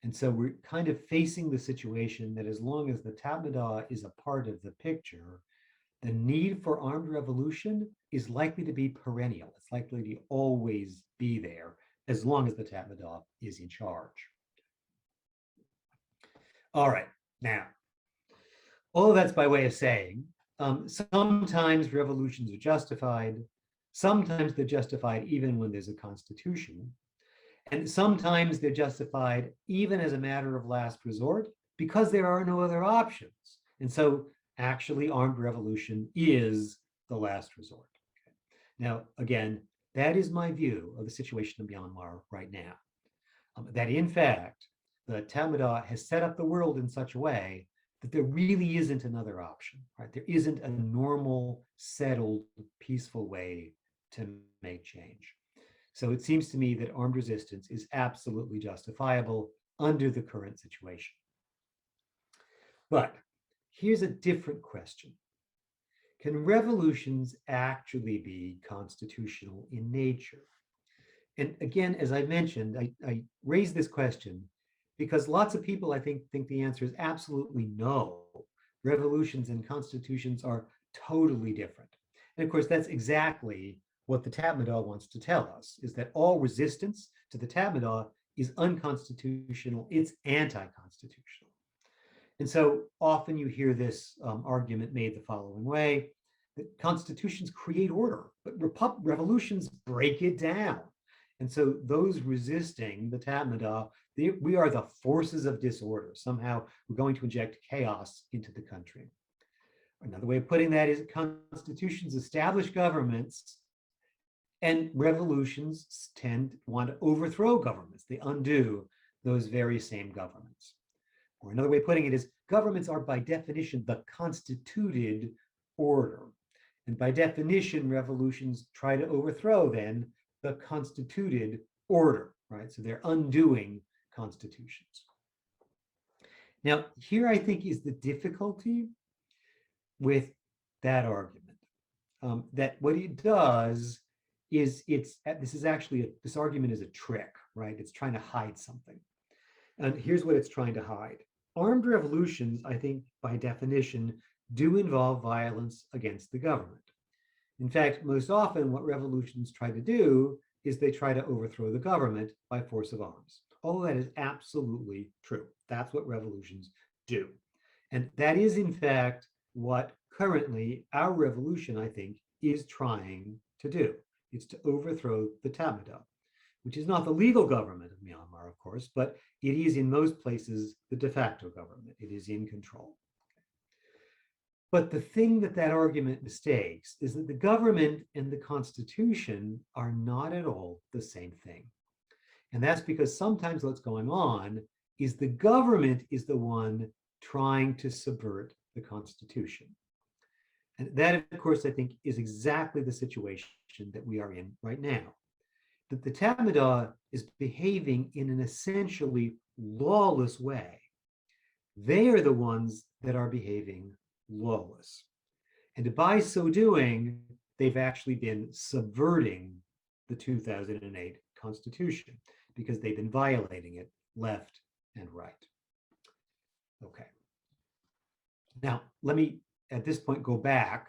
And so we're kind of facing the situation that as long as the Tatmadaw is a part of the picture, the need for armed revolution is likely to be perennial. It's likely to always be there as long as the Tatmadaw is in charge. All right, now, all of that's by way of saying, sometimes revolutions are justified, sometimes they're justified even when there's a constitution, and sometimes they're justified even as a matter of last resort because there are no other options. And so actually armed revolution is the last resort. Okay. Now, again, that is my view of the situation in Myanmar right now. That in fact, the Tatmadaw has set up the world in such a way that there really isn't another option, right? There isn't a normal, settled, peaceful way to make change. So it seems to me that armed resistance is absolutely justifiable under the current situation. But here's a different question. Can revolutions actually be constitutional in nature? And again, as I mentioned, I raise this question because lots of people, I think the answer is absolutely no. Revolutions and constitutions are totally different. And of course, that's exactly what the Tatmadaw wants to tell us, is that all resistance to the Tatmadaw is unconstitutional, it's anti-constitutional. And so often you hear this argument made the following way, that constitutions create order, but revolutions break it down. And so those resisting the Tatmadaw, we are the forces of disorder. Somehow we're going to inject chaos into the country. Another way of putting that is constitutions establish governments and revolutions want to overthrow governments. They undo those very same governments. Or another way of putting it is governments are by definition the constituted order. And by definition, revolutions try to overthrow then the constituted order, right? So they're undoing constitutions. Now, here I think is the difficulty with that argument. That what it does is this argument is a trick, right? It's trying to hide something. And here's what it's trying to hide. Armed revolutions, I think, by definition, do involve violence against the government. In fact, most often what revolutions try to do is they try to overthrow the government by force of arms. All of that is absolutely true. That's what revolutions do. And that is, in fact, what currently our revolution, I think, is trying to do. It's to overthrow the Tatmadaw, which is not the legal government of Myanmar, of course, but it is in most places the de facto government. It is in control. But the thing that that argument mistakes is that the government and the Constitution are not at all the same thing. And that's because sometimes what's going on is the government is the one trying to subvert the Constitution. And that, of course, I think is exactly the situation that we are in right now. That the Tamada is behaving in an essentially lawless way. They are the ones that are behaving lawless. And by so doing, they've actually been subverting the 2008 Constitution because they've been violating it left and right. Okay. Now, let me at this point go back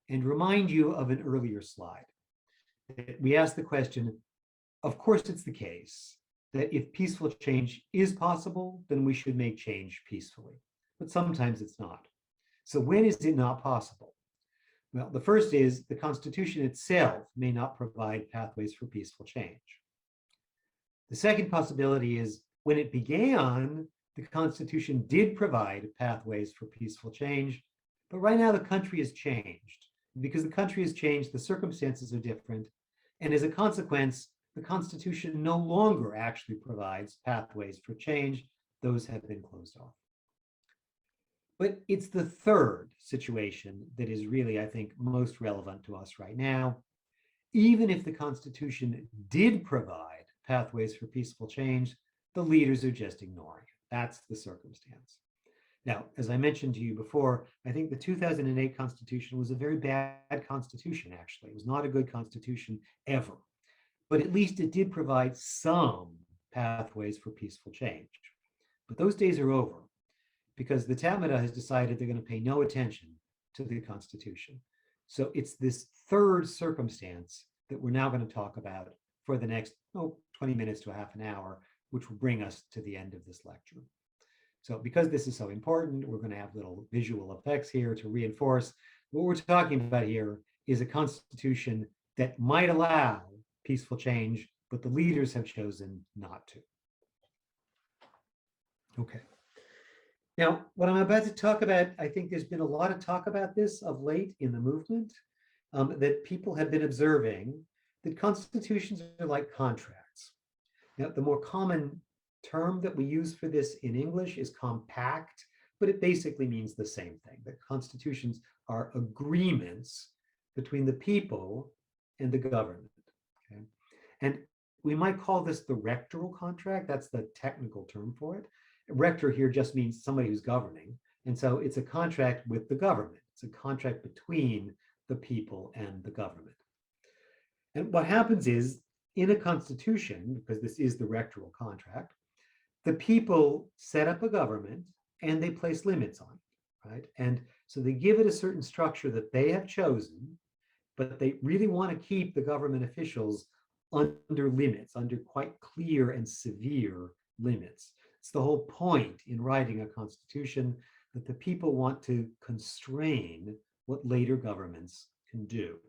and remind you of an earlier slide. We asked the question, of course it's the case that if peaceful change is possible, then we should make change peacefully. But sometimes it's not. So when is it not possible? Well, the first is the Constitution itself may not provide pathways for peaceful change. The second possibility is when it began, the Constitution did provide pathways for peaceful change, but right now the country has changed. Because the country has changed, the circumstances are different, and as a consequence, the Constitution no longer actually provides pathways for change. Those have been closed off. But it's the third situation that is really, I think, most relevant to us right now. Even if the Constitution did provide pathways for peaceful change, the leaders are just ignoring it. That's the circumstance. Now, as I mentioned to you before, I think the 2008 Constitution was a very bad Constitution, actually. It was not a good Constitution ever. But at least it did provide some pathways for peaceful change. But those days are over because the Tamada has decided they're going to pay no attention to the Constitution. So it's this third circumstance that we're now going to talk about for the next 20 minutes to a half an hour, which will bring us to the end of this lecture. So because this is so important, we're going to have little visual effects here to reinforce what we're talking about here is a Constitution that might allow peaceful change, but the leaders have chosen not to. Okay. Now, what I'm about to talk about, I think there's been a lot of talk about this of late in the movement, that people have been observing that constitutions are like contracts. Now, the more common term that we use for this in English is compact, but it basically means the same thing, that constitutions are agreements between the people and the government. Okay? And we might call this the rectoral contract. That's the technical term for it. Rector here just means somebody who's governing. And so it's a contract with the government. It's a contract between the people and the government. And what happens is in a constitution, because this is the rectoral contract, the people set up a government and they place limits on it, right? And so they give it a certain structure that they have chosen, but they really want to keep the government officials under limits, under quite clear and severe limits. It's the whole point in writing a constitution that the people want to constrain what later governments can do.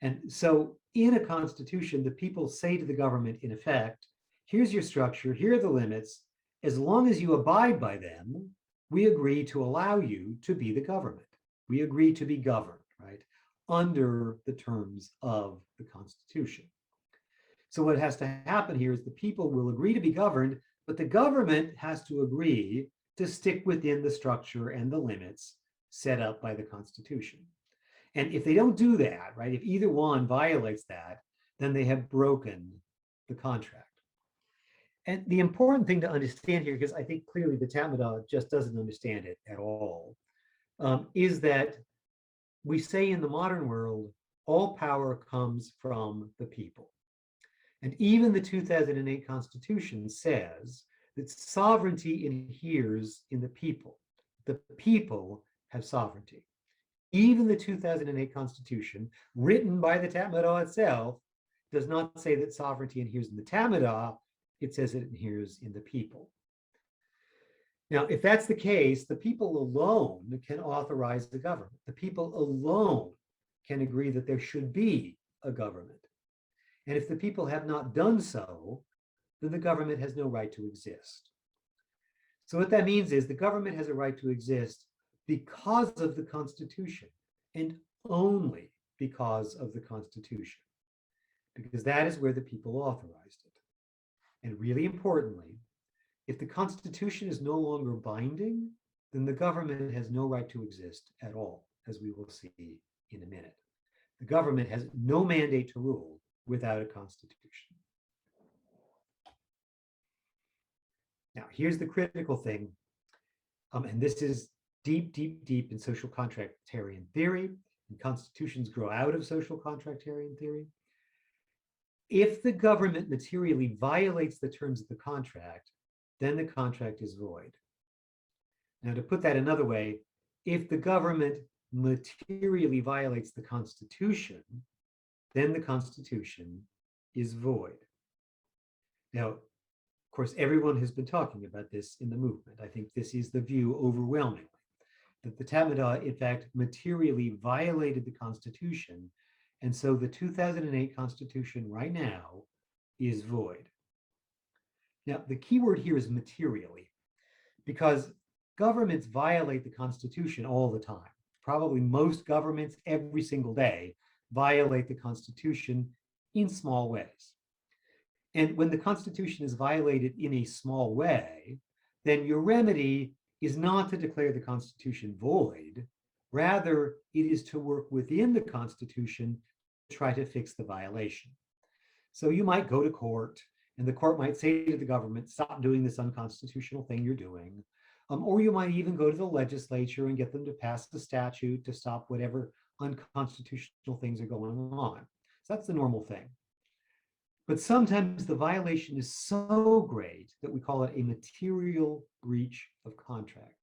And so in a constitution, the people say to the government, in effect, here's your structure, here are the limits. As long as you abide by them, we agree to allow you to be the government. We agree to be governed, right, under the terms of the Constitution. So what has to happen here is the people will agree to be governed, but the government has to agree to stick within the structure and the limits set up by the Constitution. And if they don't do that, right, if either one violates that, then they have broken the contract. And the important thing to understand here, because I think clearly the Tamada just doesn't understand it at all, is that we say in the modern world, all power comes from the people. And even the 2008 Constitution says that sovereignty inheres in the people. The people have sovereignty. Even the 2008 Constitution, written by the Tamada itself, does not say that sovereignty inheres in the Tamada. It says it inheres in the people. Now, if that's the case, the people alone can authorize the government. The people alone can agree that there should be a government. And if the people have not done so, then the government has no right to exist. So what that means is the government has a right to exist, because of the Constitution, and only because of the Constitution, because that is where the people authorized it. And really importantly, if the Constitution is no longer binding, then the government has no right to exist at all, as we will see in a minute. The government has no mandate to rule without a constitution. Now, here's the critical thing, and this is deep, deep, deep in social contractarian theory, and constitutions grow out of social contractarian theory. If the government materially violates the terms of the contract, then the contract is void. Now, to put that another way, if the government materially violates the Constitution, then the Constitution is void. Now, of course, everyone has been talking about this in the movement. I think this is the view overwhelmingly, that the Tatmadaw, in fact, materially violated the Constitution. And so the 2008 Constitution right now is void. Now, the key word here is materially, because governments violate the Constitution all the time. Probably most governments every single day violate the Constitution in small ways. And when the Constitution is violated in a small way, then your remedy is not to declare the Constitution void. Rather, it is to work within the Constitution to try to fix the violation. So you might go to court, and the court might say to the government, stop doing this unconstitutional thing you're doing. Or you might even go to the legislature and get them to pass the statute to stop whatever unconstitutional things are going on. So that's the normal thing. But sometimes the violation is so great that we call it a material breach of contract.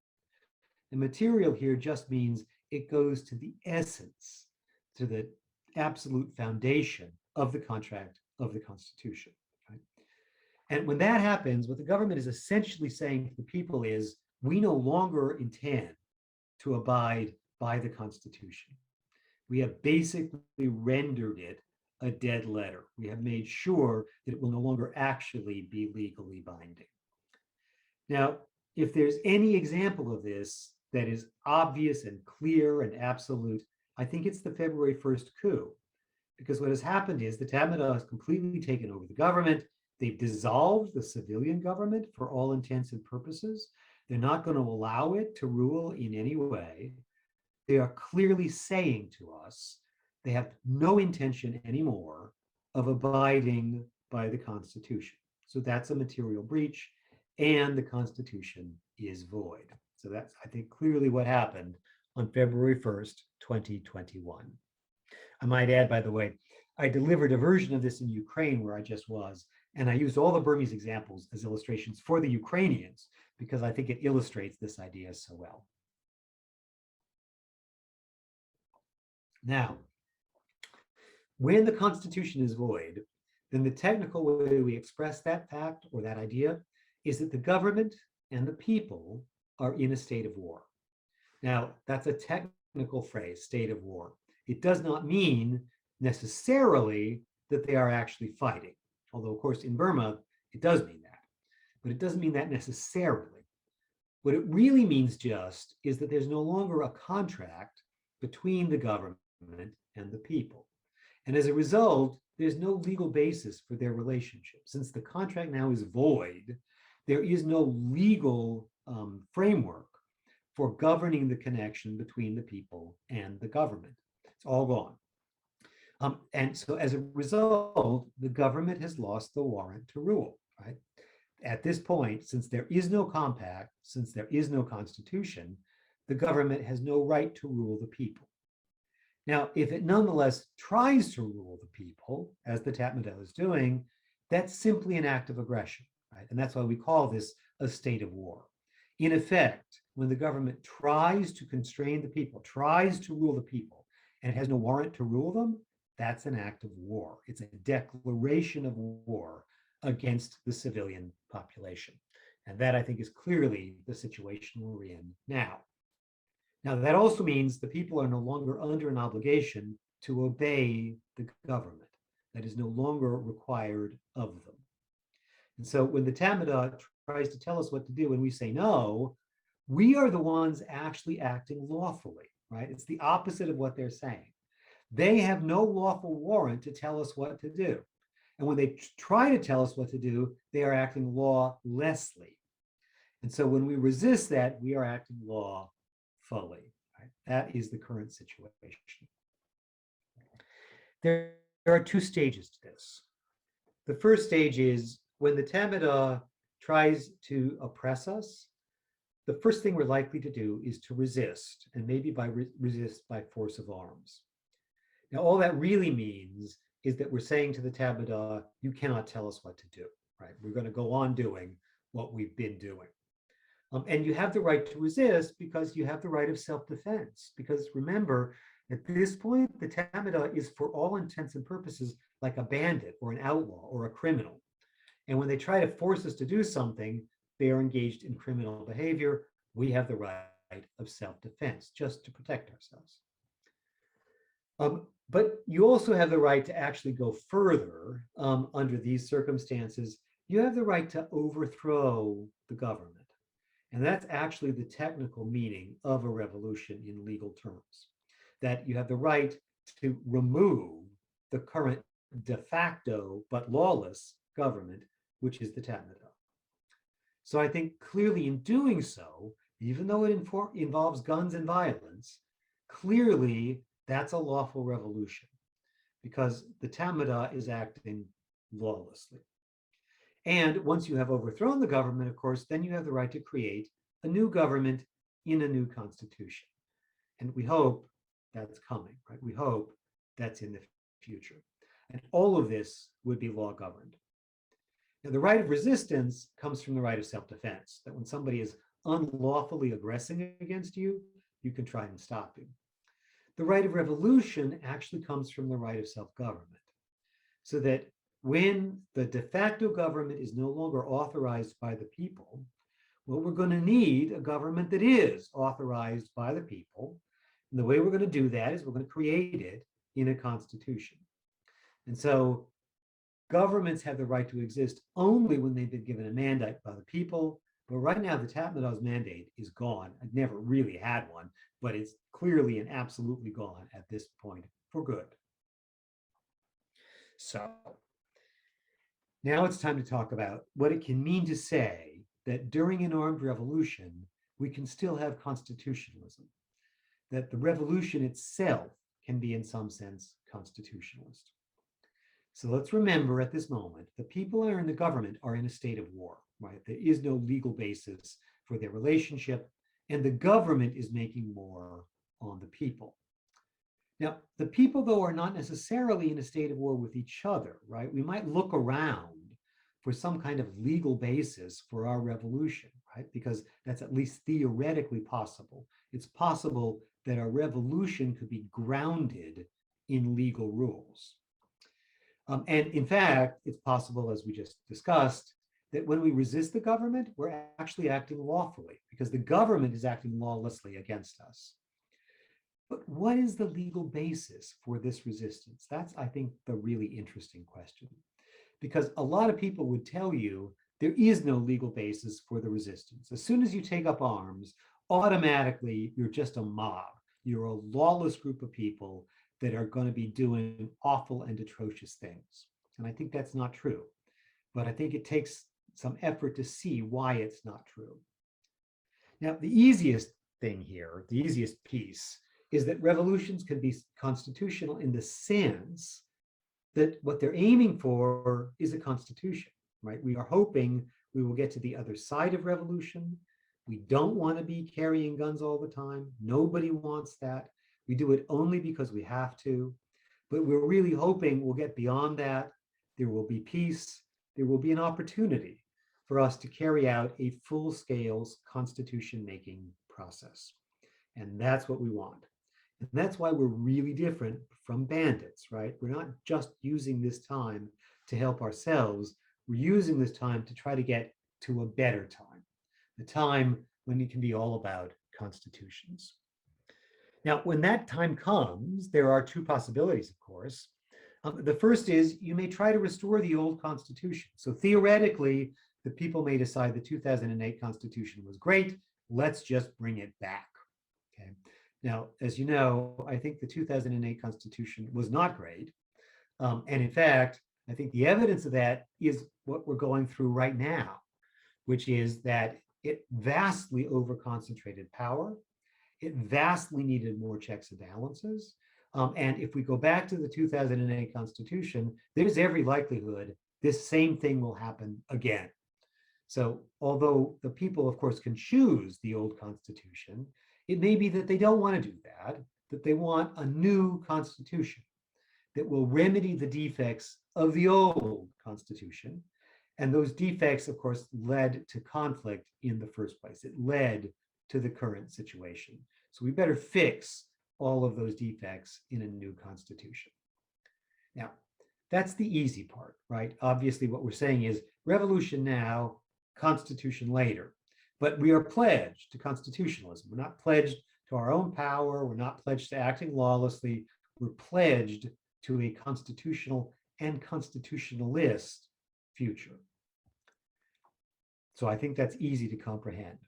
And material here just means it goes to the essence, to the absolute foundation of the contract of the Constitution. Right? And when that happens, what the government is essentially saying to the people is, we no longer intend to abide by the Constitution. We have basically rendered it a dead letter. We have made sure that it will no longer actually be legally binding. Now, if there's any example of this that is obvious and clear and absolute, I think it's the February 1st coup. Because what has happened is the Tatmadaw has completely taken over the government. They've dissolved the civilian government for all intents and purposes. They're not going to allow it to rule in any way. They are clearly saying to us, they have no intention anymore of abiding by the Constitution. So that's a material breach, and the Constitution is void. So that's, I think, clearly what happened on February 1st, 2021. I might add, by the way, I delivered a version of this in Ukraine where I just was, and I used all the Burmese examples as illustrations for the Ukrainians because I think it illustrates this idea so well. Now, when the Constitution is void, then the technical way we express that fact or that idea is that the government and the people are in a state of war. Now, that's a technical phrase, state of war. It does not mean necessarily that they are actually fighting. Although, of course, in Burma, it does mean that. But it doesn't mean that necessarily. What it really means just is that there's no longer a contract between the government and the people. And as a result, there's no legal basis for their relationship. Since the contract now is void, there is no legal framework for governing the connection between the people and the government. It's all gone. And so as a result, the government has lost the warrant to rule, right? At this point, since there is no compact, since there is no constitution, the government has no right to rule the people. Now, if it nonetheless tries to rule the people, as the Tatmadaw is doing, that's simply an act of aggression, right? And that's why we call this a state of war. In effect, when the government tries to constrain the people, tries to rule the people, and has no warrant to rule them, that's an act of war. It's a declaration of war against the civilian population. And that, I think, is clearly the situation we're in now. Now, that also means the people are no longer under an obligation to obey the government. That is no longer required of them. And so when the Tatmadaw tries to tell us what to do and we say no, we are the ones actually acting lawfully, right? It's the opposite of what they're saying. They have no lawful warrant to tell us what to do. And when they try to tell us what to do, they are acting lawlessly. And so when we resist that, we are acting lawfully. Right? That is the current situation. There are two stages to this. The first stage is when the Tamada tries to oppress us, the first thing we're likely to do is to resist, and maybe resist by force of arms. Now, all that really means is that we're saying to the Tamada, you cannot tell us what to do, right? We're going to go on doing what we've been doing. And you have the right to resist because you have the right of self-defense. Because remember, at this point, the Tamada is for all intents and purposes like a bandit or an outlaw or a criminal. And when they try to force us to do something, they are engaged in criminal behavior. We have the right of self-defense just to protect ourselves. But you also have the right to actually go further under these circumstances. You have the right to overthrow the government. And that's actually the technical meaning of a revolution in legal terms, that you have the right to remove the current de facto but lawless government, which is the Tamada. So I think clearly in doing so, even though it involves guns and violence, clearly that's a lawful revolution because the Tamada is acting lawlessly. And once you have overthrown the government, of course, then you have the right to create a new government in a new constitution. And we hope that's coming, right? We hope that's in the future. And all of this would be law governed. Now, the right of resistance comes from the right of self-defense, that when somebody is unlawfully aggressing against you, you can try and stop him. The right of revolution actually comes from the right of self-government, so that when the de facto government is no longer authorized by the people, well, we're going to need a government that is authorized by the people. And the way we're going to do that is we're going to create it in a constitution. And so governments have the right to exist only when they've been given a mandate by the people. But right now, the Tamada's mandate is gone. I've never really had one, but it's clearly and absolutely gone at this point for good. So now it's time to talk about what it can mean to say that during an armed revolution, we can still have constitutionalism, that the revolution itself can be in some sense constitutionalist. So let's remember at this moment, the people who are in the government are in a state of war, right? There is no legal basis for their relationship, and the government is making war on the people. Now, the people, though, are not necessarily in a state of war with each other, right? We might look around for some kind of legal basis for our revolution, right? Because that's at least theoretically possible. It's possible that our revolution could be grounded in legal rules. And in fact, it's possible, as we just discussed, that when we resist the government, we're actually acting lawfully because the government is acting lawlessly against us. But what is the legal basis for this resistance? That's, I think, the really interesting question. Because a lot of people would tell you there is no legal basis for the resistance. As soon as you take up arms, automatically you're just a mob. You're a lawless group of people that are going to be doing awful and atrocious things. And I think that's not true. But I think it takes some effort to see why it's not true. Now, the easiest thing here, the easiest piece, is that revolutions can be constitutional in the sense that what they're aiming for is a constitution, right? We are hoping we will get to the other side of revolution. We don't want to be carrying guns all the time. Nobody wants that. We do it only because we have to. But we're really hoping we'll get beyond that. There will be peace. There will be an opportunity for us to carry out a full-scale constitution-making process. And that's what we want. And that's why we're really different from bandits, right? We're not just using this time to help ourselves. We're using this time to try to get to a better time, the time when it can be all about constitutions. Now, when that time comes, there are two possibilities, of course. The first is you may try to restore the old constitution. So theoretically, the people may decide the 2008 constitution was great. let's just bring it back. Okay. Now, as you know, I think the 2008 Constitution was not great. And in fact, I think the evidence of that is what we're going through right now, which is that it vastly overconcentrated power. It vastly needed more checks and balances. And if we go back to the 2008 Constitution, there's every likelihood this same thing will happen again. So although the people, of course, can choose the old Constitution, it may be that they don't want to do that they want a new Constitution that will remedy the defects of the old Constitution. And those defects, of course, led to conflict in the first place. It led to the current situation. So we better fix all of those defects in a new Constitution. Now, that's the easy part, right? Obviously, what we're saying is revolution now, Constitution later. But we are pledged to constitutionalism. We're not pledged to our own power. We're not pledged to acting lawlessly. We're pledged to a constitutional and constitutionalist future. So I think that's easy to comprehend.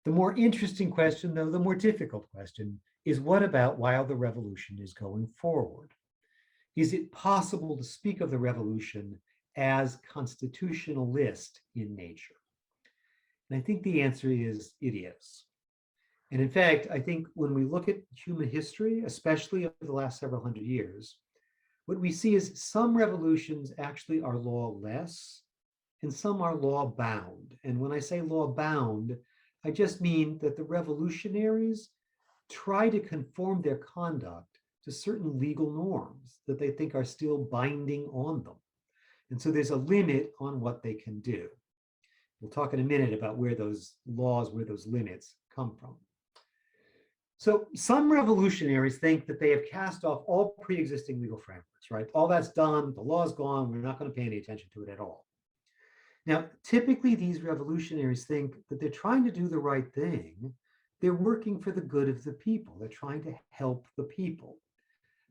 The more interesting question, though, the more difficult question, is what about while the revolution is going forward? Is it possible to speak of the revolution as constitutionalist in nature? And I think the answer is it is. And in fact, I think when we look at human history, especially over the last several hundred years, what we see is some revolutions actually are lawless and some are law bound. And when I say law bound, I just mean that the revolutionaries try to conform their conduct to certain legal norms that they think are still binding on them. And so there's a limit on what they can do. We'll talk in a minute about where those laws, where those limits come from. So some revolutionaries think that they have cast off all pre-existing legal frameworks, right? All that's done, the law's gone, we're not going to pay any attention to it at all. Now, typically these revolutionaries think that they're trying to do the right thing. They're working for the good of the people. They're trying to help the people.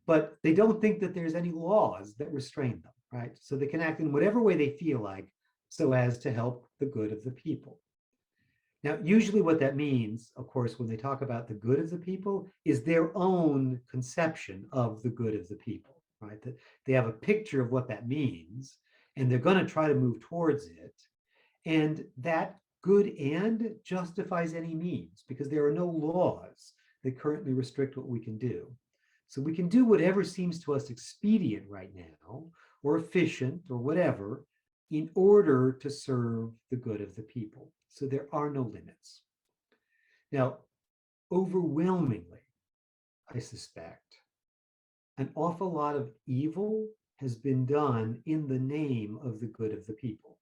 But they don't think that there's any laws that restrain them, right? So they can act in whatever way they feel like so as to help the good of the people. Now, usually what that means, of course, when they talk about the good of the people, is their own conception of the good of the people, right? That they have a picture of what that means, and they're going to try to move towards it. And that good end justifies any means because there are no laws that currently restrict what we can do. So we can do whatever seems to us expedient right now, or efficient, or whatever, in order to serve the good of the people. So there are no limits. Now, overwhelmingly, I suspect, an awful lot of evil has been done in the name of the good of the people.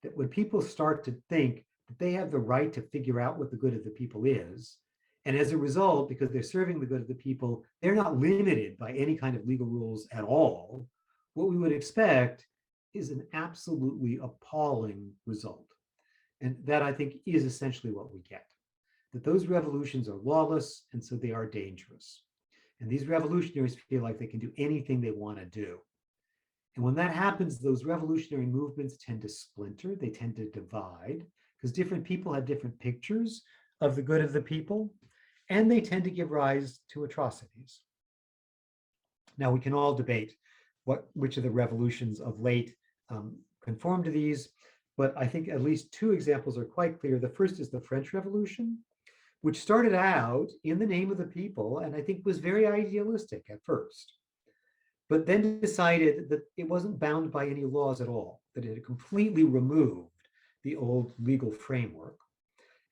That when people start to think that they have the right to figure out what the good of the people is, and as a result, because they're serving the good of the people, they're not limited by any kind of legal rules at all, what we would expect is an absolutely appalling result. And that, I think, is essentially what we get. That those revolutions are lawless, and so they are dangerous. And these revolutionaries feel like they can do anything they want to do. And when that happens, those revolutionary movements tend to splinter, they tend to divide, because different people have different pictures of the good of the people, and they tend to give rise to atrocities. Now, we can all debate which of the revolutions of late conform to these, but I think at least two examples are quite clear. The first is the French Revolution, which started out in the name of the people, and I think was very idealistic at first, but then decided that it wasn't bound by any laws at all, that it had completely removed the old legal framework.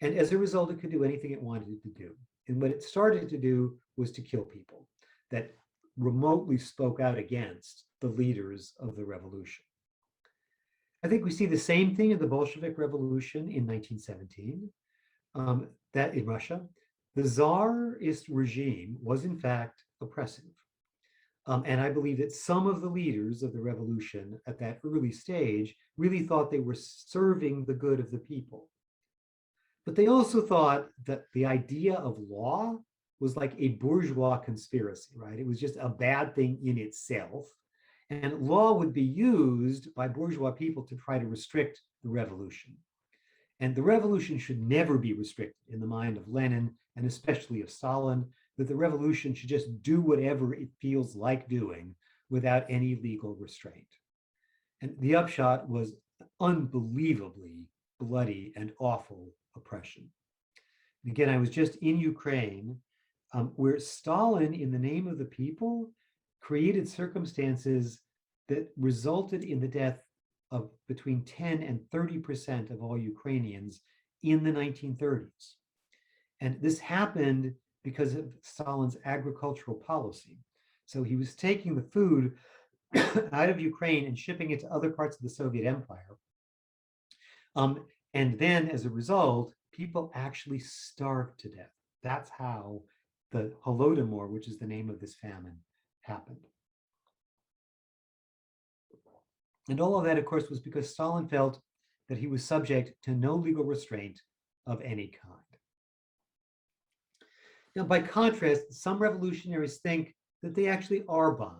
And as a result, it could do anything it wanted to do. And what it started to do was to kill people that remotely spoke out against the leaders of the revolution. I think we see the same thing in the Bolshevik Revolution in 1917, that in Russia, the Tsarist regime was in fact oppressive. And I believe that some of the leaders of the revolution at that early stage really thought they were serving the good of the people. But they also thought that the idea of law was like a bourgeois conspiracy, right? It was just a bad thing in itself. And law would be used by bourgeois people to try to restrict the revolution. And the revolution should never be restricted in the mind of Lenin and especially of Stalin, that the revolution should just do whatever it feels like doing without any legal restraint. And the upshot was unbelievably bloody and awful oppression. And again, I was just in Ukraine, where Stalin, in the name of the people, created circumstances that resulted in the death of between 10 and 30% of all Ukrainians in the 1930s. And this happened because of Stalin's agricultural policy. So he was taking the food out of Ukraine and shipping it to other parts of the Soviet Empire. And then as a result, people actually starved to death. That's how the Holodomor, which is the name of this famine, happened. And all of that, of course, was because Stalin felt that he was subject to no legal restraint of any kind. Now, by contrast, some revolutionaries think that they actually are bound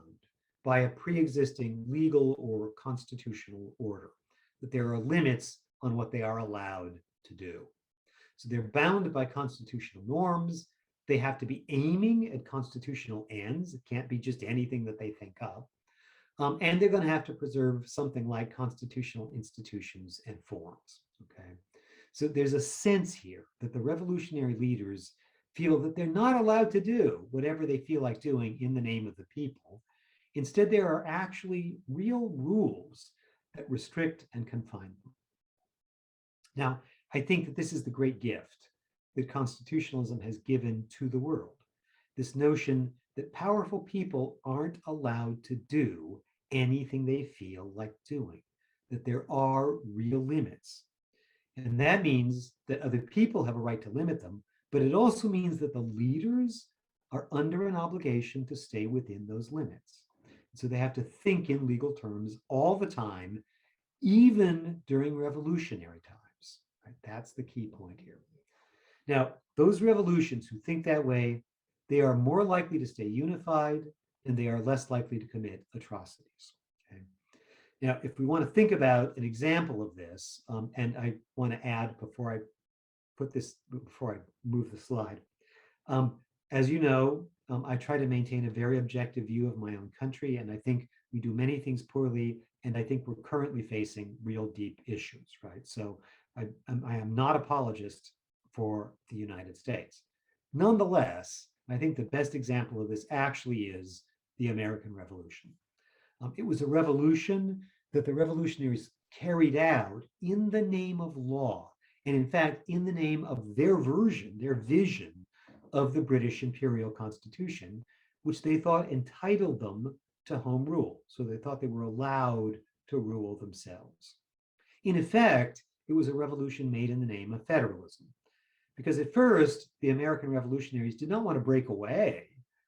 by a pre-existing legal or constitutional order, that there are limits on what they are allowed to do. So they're bound by constitutional norms. They have to be aiming at constitutional ends. It can't be just anything that they think of. And they're going to have to preserve something like constitutional institutions and forms. Okay, so there's a sense here that the revolutionary leaders feel that they're not allowed to do whatever they feel like doing in the name of the people. Instead, there are actually real rules that restrict and confine them. Now, I think that this is the great gift that constitutionalism has given to the world. This notion that powerful people aren't allowed to do anything they feel like doing, that there are real limits. And that means that other people have a right to limit them, but it also means that the leaders are under an obligation to stay within those limits. So they have to think in legal terms all the time, even during revolutionary times. Right? That's the key point here. Now, those revolutions who think that way, they are more likely to stay unified and they are less likely to commit atrocities. Okay? Now, if we want to think about an example of this, and I want to add before I move the slide, as you know, I try to maintain a very objective view of my own country, and I think we do many things poorly, and I think we're currently facing real deep issues, right? So I am not apologist for the United States. Nonetheless, I think the best example of this actually is the American Revolution. It was a revolution that the revolutionaries carried out in the name of law, and in fact, in the name of their version, their vision of the British Imperial Constitution, which they thought entitled them to home rule. So they thought they were allowed to rule themselves. In effect, it was a revolution made in the name of federalism. Because at first, the American revolutionaries did not want to break away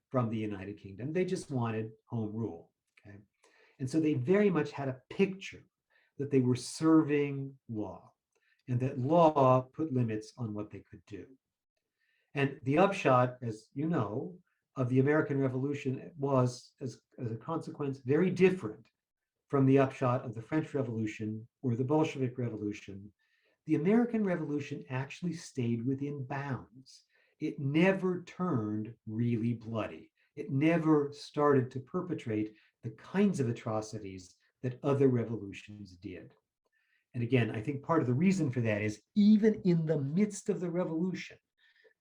from the United Kingdom. They just wanted home rule. Okay? And so they very much had a picture that they were serving law and that law put limits on what they could do. And the upshot, as you know, of the American Revolution was, as a consequence, very different from the upshot of the French Revolution or the Bolshevik Revolution. The American Revolution actually stayed within bounds. It never turned really bloody. It never started to perpetrate the kinds of atrocities that other revolutions did. And again, I think part of the reason for that is even in the midst of the revolution,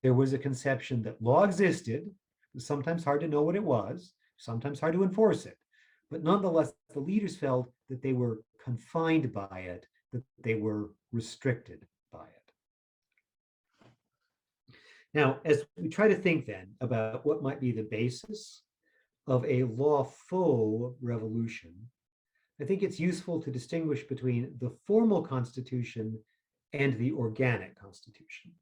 there was a conception that law existed. It was sometimes hard to know what it was, sometimes hard to enforce it. But nonetheless, the leaders felt that they were confined by it, that they were restricted by it. Now, as we try to think then about what might be the basis of a lawful revolution, I think it's useful to distinguish between the formal constitution and the organic constitution.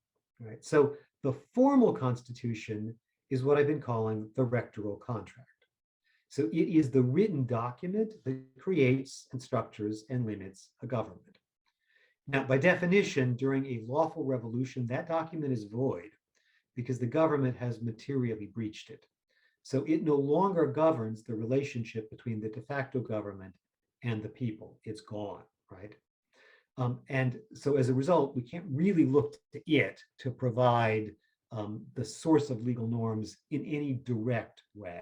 Right? So the formal constitution is what I've been calling the rectoral contract. So it is the written document that creates and structures and limits a government. Now, by definition, during a lawful revolution, that document is void because the government has materially breached it. So it no longer governs the relationship between the de facto government and the people. It's gone, right? And so as a result, we can't really look to it to provide the source of legal norms in any direct way.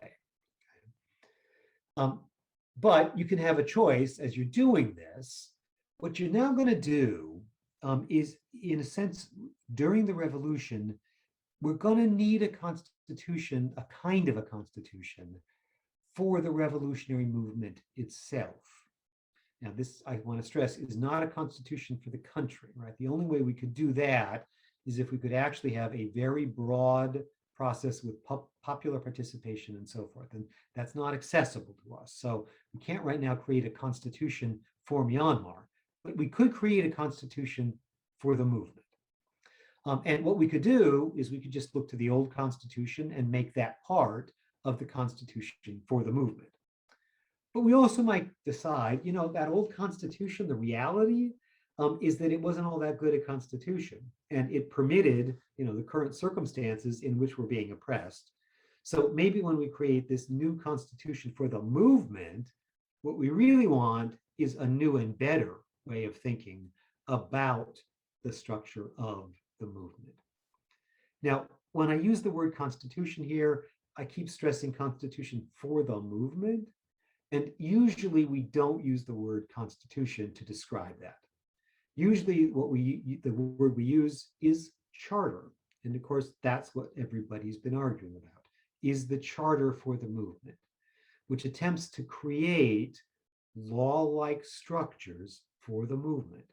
But you can have a choice as you're doing this. What you're now going to do is, in a sense, during the revolution, we're going to need a constitution, a kind of a constitution, for the revolutionary movement itself. Now, this, I want to stress, is not a constitution for the country, right? The only way we could do that is if we could actually have a very broad process with popular participation and so forth. And that's not accessible to us. So we can't right now create a constitution for Myanmar, but we could create a constitution for the movement. And what we could do is we could just look to the old constitution and make that part of the constitution for the movement. But we also might decide, you know, that old constitution, the reality is that it wasn't all that good a constitution, and it permitted, you know, the current circumstances in which we're being oppressed. So maybe when we create this new constitution for the movement, what we really want is a new and better way of thinking about the structure of the movement. Now, when I use the word constitution here, I keep stressing constitution for the movement. And usually we don't use the word constitution to describe that. Usually the word we use is charter. And of course, that's what everybody's been arguing about, is the charter for the movement, which attempts to create law-like structures for the movement,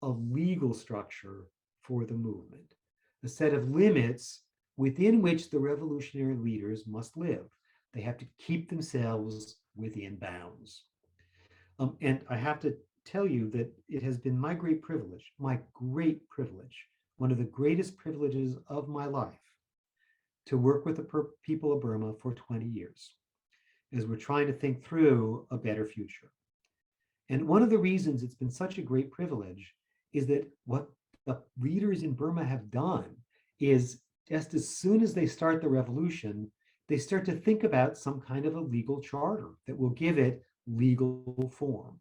a legal structure for the movement, a set of limits within which the revolutionary leaders must live. They have to keep themselves within bounds. And I have to tell you that it has been my great privilege, one of the greatest privileges of my life, to work with the people of Burma for 20 years, as we're trying to think through a better future. And one of the reasons it's been such a great privilege is that what the leaders in Burma have done is, just as soon as they start the revolution, they start to think about some kind of a legal charter that will give it legal form.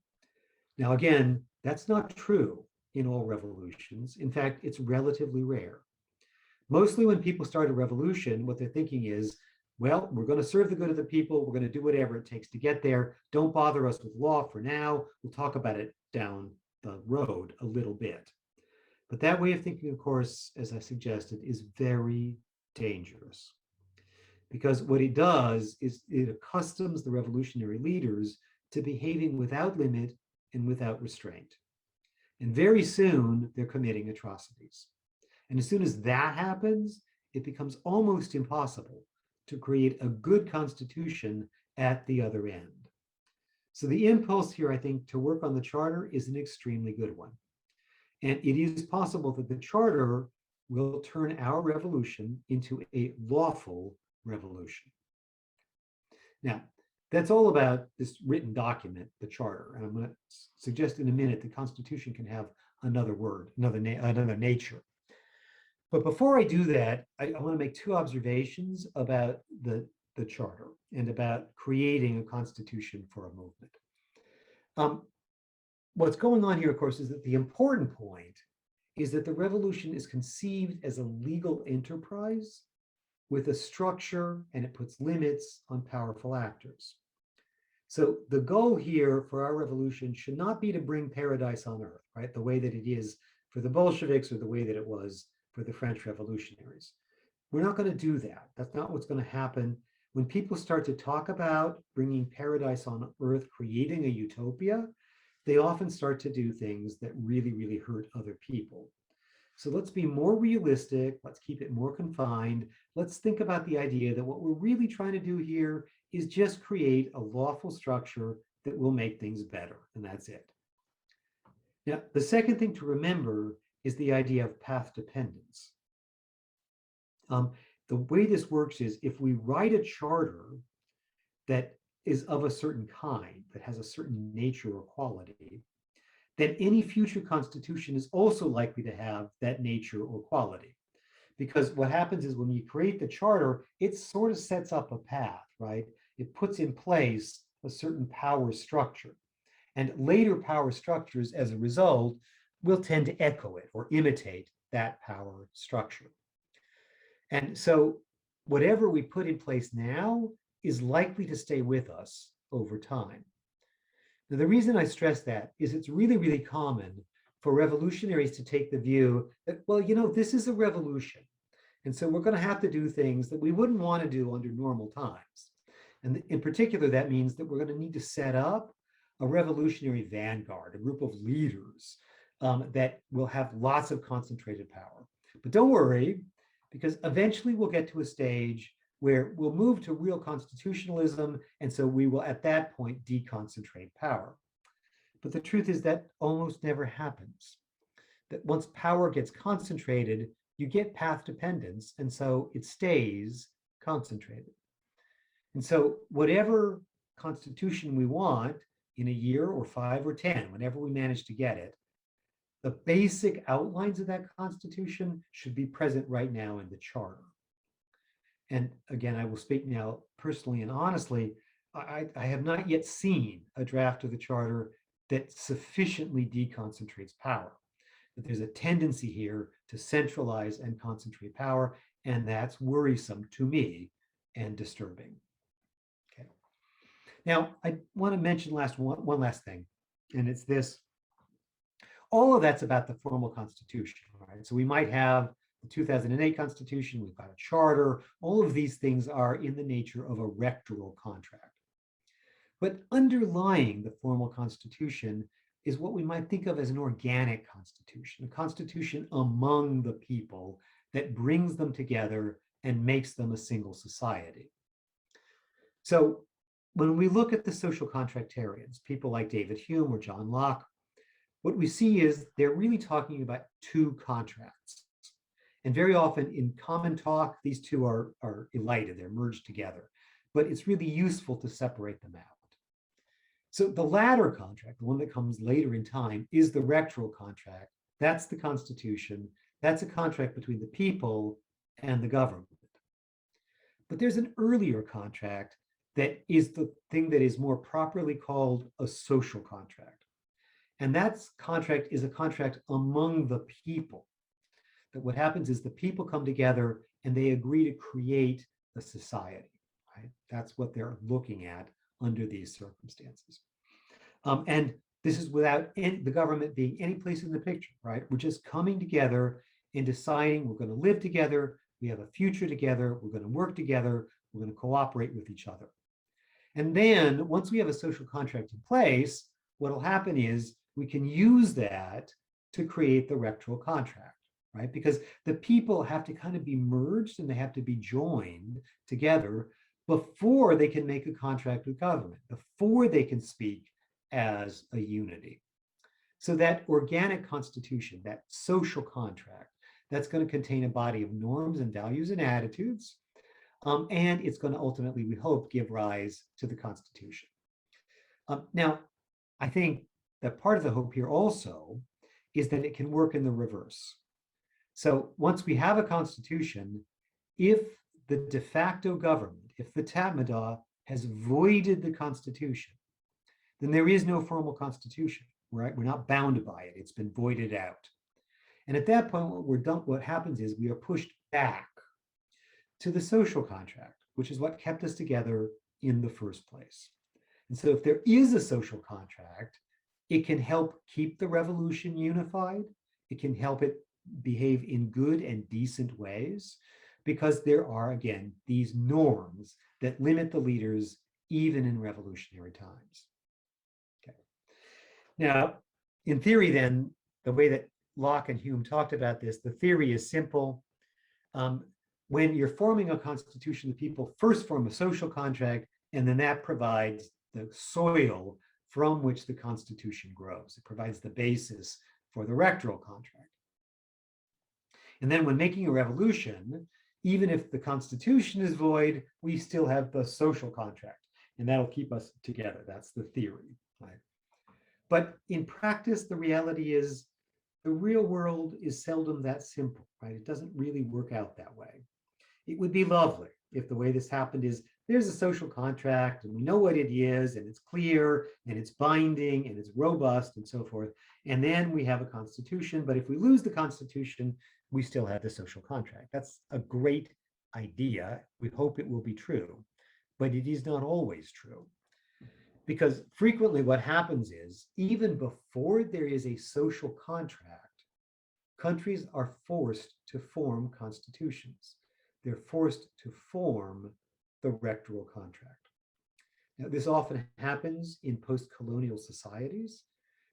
Now, again, that's not true in all revolutions. In fact, it's relatively rare. Mostly when people start a revolution, what they're thinking is, well, we're going to serve the good of the people. We're going to do whatever it takes to get there. Don't bother us with law for now. We'll talk about it down the road a little bit. But that way of thinking, of course, as I suggested, is very dangerous. Because what it does is it accustoms the revolutionary leaders to behaving without limit and without restraint. And very soon, they're committing atrocities. And as soon as that happens, it becomes almost impossible to create a good constitution at the other end. So the impulse here, I think, to work on the charter is an extremely good one. And it is possible that the charter will turn our revolution into a lawful revolution. Now, that's all about this written document, the charter. And I'm going to suggest in a minute the Constitution can have another word, another nature. But before I do that, I want to make two observations about the charter and about creating a constitution for a movement. What's going on here, of course, is that the important point is that the revolution is conceived as a legal enterprise with a structure, and it puts limits on powerful actors. So the goal here for our revolution should not be to bring paradise on earth, right? The way that it is for the Bolsheviks or the way that it was for the French revolutionaries. We're not going to do that. That's not what's going to happen. When people start to talk about bringing paradise on earth, creating a utopia, they often start to do things that really, really hurt other people. So let's be more realistic. Let's keep it more confined. Let's think about the idea that what we're really trying to do here is just create a lawful structure that will make things better, and that's it. Now, the second thing to remember is the idea of path dependence. The way this works is if we write a charter that is of a certain kind, that has a certain nature or quality, then any future constitution is also likely to have that nature or quality. Because what happens is when you create the charter, it sort of sets up a path, right? It puts in place a certain power structure. And later power structures, as a result, will tend to echo it or imitate that power structure. And so whatever we put in place now is likely to stay with us over time. Now, the reason I stress that is it's really, really common for revolutionaries to take the view that, well, this is a revolution. And so we're going to have to do things that we wouldn't want to do under normal times. And in particular, that means that we're going to need to set up a revolutionary vanguard, a group of leaders that will have lots of concentrated power. But don't worry, because eventually we'll get to a stage where we'll move to real constitutionalism, and so we will at that point deconcentrate power. But the truth is that almost never happens. That once power gets concentrated, you get path dependence, and so it stays concentrated. And so whatever constitution we want in a year or 5 or 10, whenever we manage to get it, the basic outlines of that constitution should be present right now in the charter. And again, I will speak now personally and honestly, I have not yet seen a draft of the charter that sufficiently deconcentrates power. That there's a tendency here to centralize and concentrate power, and that's worrisome to me and disturbing. Okay. Now, I want to mention one last thing, and it's this. All of that's about the formal constitution, right? So we might have the 2008 Constitution, we've got a charter. All of these things are in the nature of a rectoral contract. But underlying the formal constitution is what we might think of as an organic constitution, a constitution among the people that brings them together and makes them a single society. So when we look at the social contractarians, people like David Hume or John Locke, what we see is they're really talking about two contracts. And very often in common talk, these two are elided, they're merged together. But it's really useful to separate them out. So the latter contract, the one that comes later in time, is the rectoral contract. That's the Constitution. That's a contract between the people and the government. But there's an earlier contract that is the thing that is more properly called a social contract. And that contract is a contract among the people. That what happens is the people come together and they agree to create a society, right? That's what they're looking at under these circumstances. And this is without the government being any place in the picture, right? We're just coming together and deciding we're going to live together, we have a future together, we're going to work together, we're going to cooperate with each other. And then once we have a social contract in place, what will happen is we can use that to create the rectoral contract, right? Because the people have to kind of be merged and they have to be joined together before they can make a contract with government, before they can speak as a unity. So that organic constitution, that social contract, that's going to contain a body of norms and values and attitudes, and it's going to ultimately, we hope, give rise to the Constitution. Now, I think that part of the hope here also is that it can work in the reverse. So once we have a constitution, if the de facto government, if the Tatmadaw has voided the constitution, then there is no formal constitution, right? We're not bound by it. It's been voided out. And at that point, what happens is we are pushed back to the social contract, which is what kept us together in the first place. And so if there is a social contract, it can help keep the revolution unified. It can help it behave in good and decent ways, because there are, again, these norms that limit the leaders even in revolutionary times. Okay. Now, in theory then, the way that Locke and Hume talked about this, the theory is simple. When you're forming a constitution, the people first form a social contract, and then that provides the soil from which the Constitution grows. It provides the basis for the rectoral contract. And then when making a revolution, even if the Constitution is void, we still have the social contract, and that'll keep us together. That's the theory, right? But in practice, the reality is the real world is seldom that simple, right? It doesn't really work out that way. It would be lovely if the way this happened is there's a social contract and we know what it is and it's clear and it's binding and it's robust and so forth. And then we have a constitution, but if we lose the constitution, we still have the social contract. That's a great idea. We hope it will be true, but it is not always true. Because frequently what happens is, even before there is a social contract, countries are forced to form constitutions. They're forced to form the rectoral contract. Now, this often happens in post-colonial societies.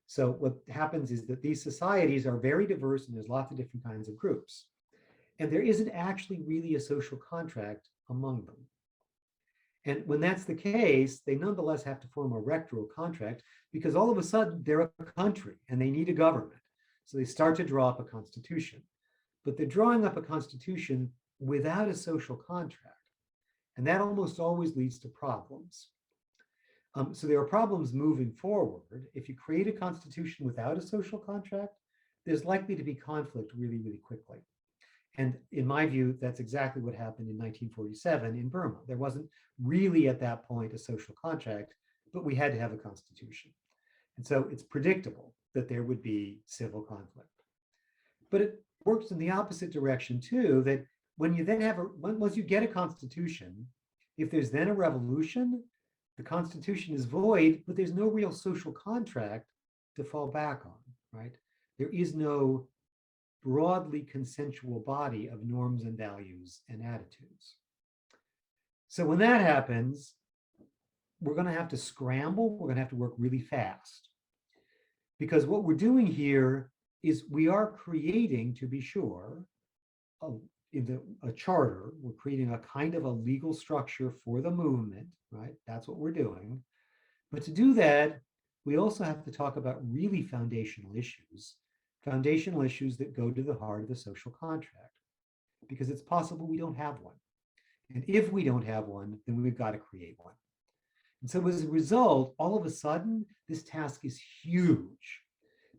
So what happens is that these societies are very diverse and there's lots of different kinds of groups. And there isn't actually really a social contract among them. And when that's the case, they nonetheless have to form a rectoral contract because all of a sudden they're a country and they need a government. So they start to draw up a constitution, but they're drawing up a constitution without a social contract. And that almost always leads to problems. So there are problems moving forward. If you create a constitution without a social contract, there's likely to be conflict really, really quickly. And in my view, that's exactly what happened in 1947 in Burma. There wasn't really at that point a social contract, but we had to have a constitution. And so it's predictable that there would be civil conflict. But it works in the opposite direction too, that when you then have once you get a constitution, if there's then a revolution, the constitution is void, but there's no real social contract to fall back on, right? There is no broadly consensual body of norms and values and attitudes. So when that happens, we're going to have to scramble. We're going to have to work really fast. Because what we're doing here is we are creating, to be sure, a charter. We're creating a kind of a legal structure for the movement, right? That's what we're doing. But to do that, we also have to talk about really foundational issues that go to the heart of the social contract, because it's possible we don't have one. And if we don't have one, then we've got to create one. And so as a result, all of a sudden, this task is huge,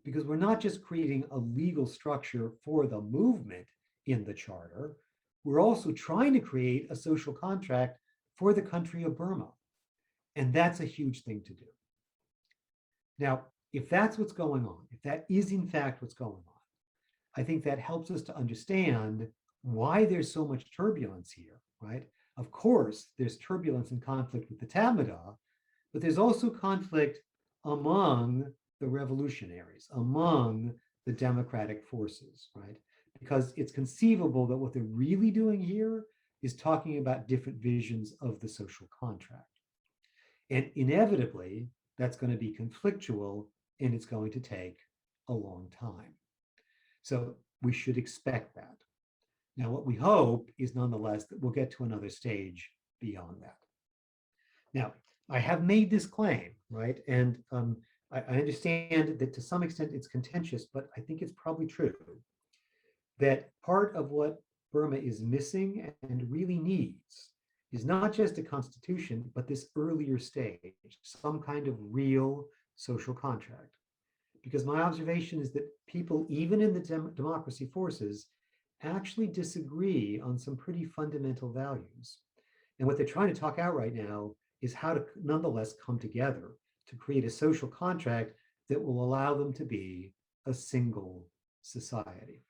because we're not just creating a legal structure for the movement in the charter, we're also trying to create a social contract for the country of Burma. And that's a huge thing to do. Now, if that's what's going on, if that is in fact what's going on, I think that helps us to understand why there's so much turbulence here, right? Of course, there's turbulence and conflict with the Tamada, but there's also conflict among the revolutionaries, among the democratic forces, right? Because it's conceivable that what they're really doing here is talking about different visions of the social contract. And inevitably, that's going to be conflictual and it's going to take a long time. So we should expect that. Now, what we hope is nonetheless that we'll get to another stage beyond that. Now, I have made this claim, right? And I understand that to some extent it's contentious, but I think it's probably true that part of what Burma is missing and really needs is not just a constitution, but this earlier stage, some kind of real social contract. Because my observation is that people, even in the democracy forces, actually disagree on some pretty fundamental values. And what they're trying to talk out right now is how to nonetheless come together to create a social contract that will allow them to be a single society.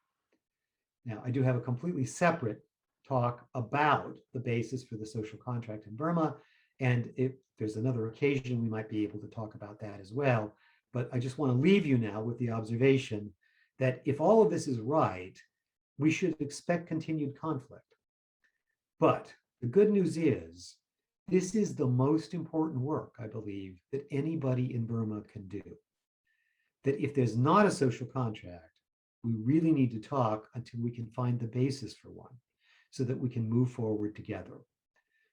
Now, I do have a completely separate talk about the basis for the social contract in Burma. And if there's another occasion, we might be able to talk about that as well. But I just want to leave you now with the observation that if all of this is right, we should expect continued conflict. But the good news is, this is the most important work, I believe, that anybody in Burma can do. That if there's not a social contract, we really need to talk until we can find the basis for one, so that we can move forward together.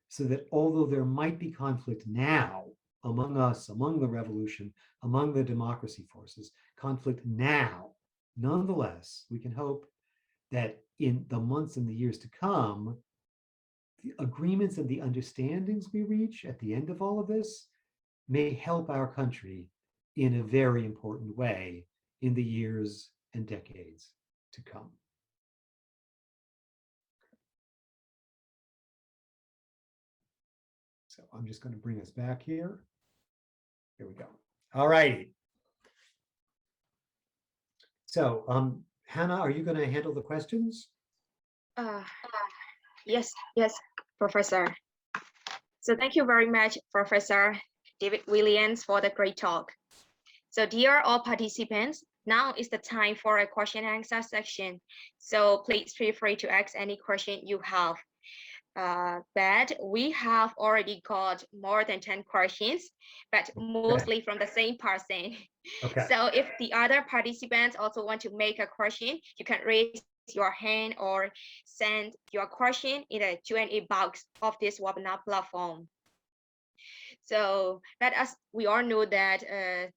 So that although there might be conflict now among us, among the revolution, among the democracy forces, conflict now, nonetheless, we can hope that in the months and the years to come, the agreements and the understandings we reach at the end of all of this may help our country in a very important way in the years and decades to come. So I'm just going to bring us back here. Here we go. All righty. So Hannah, are you going to handle the questions? Yes, Professor. So thank you very much, Professor David Williams, for the great talk. So dear all participants, now is the time for a question and answer section. So please feel free to ask any question you have. But we have already got more than 10 questions, but mostly from the same person. Okay. So if the other participants also want to make a question, you can raise your hand or send your question in the Q&A box of this webinar platform. So, but as we all know that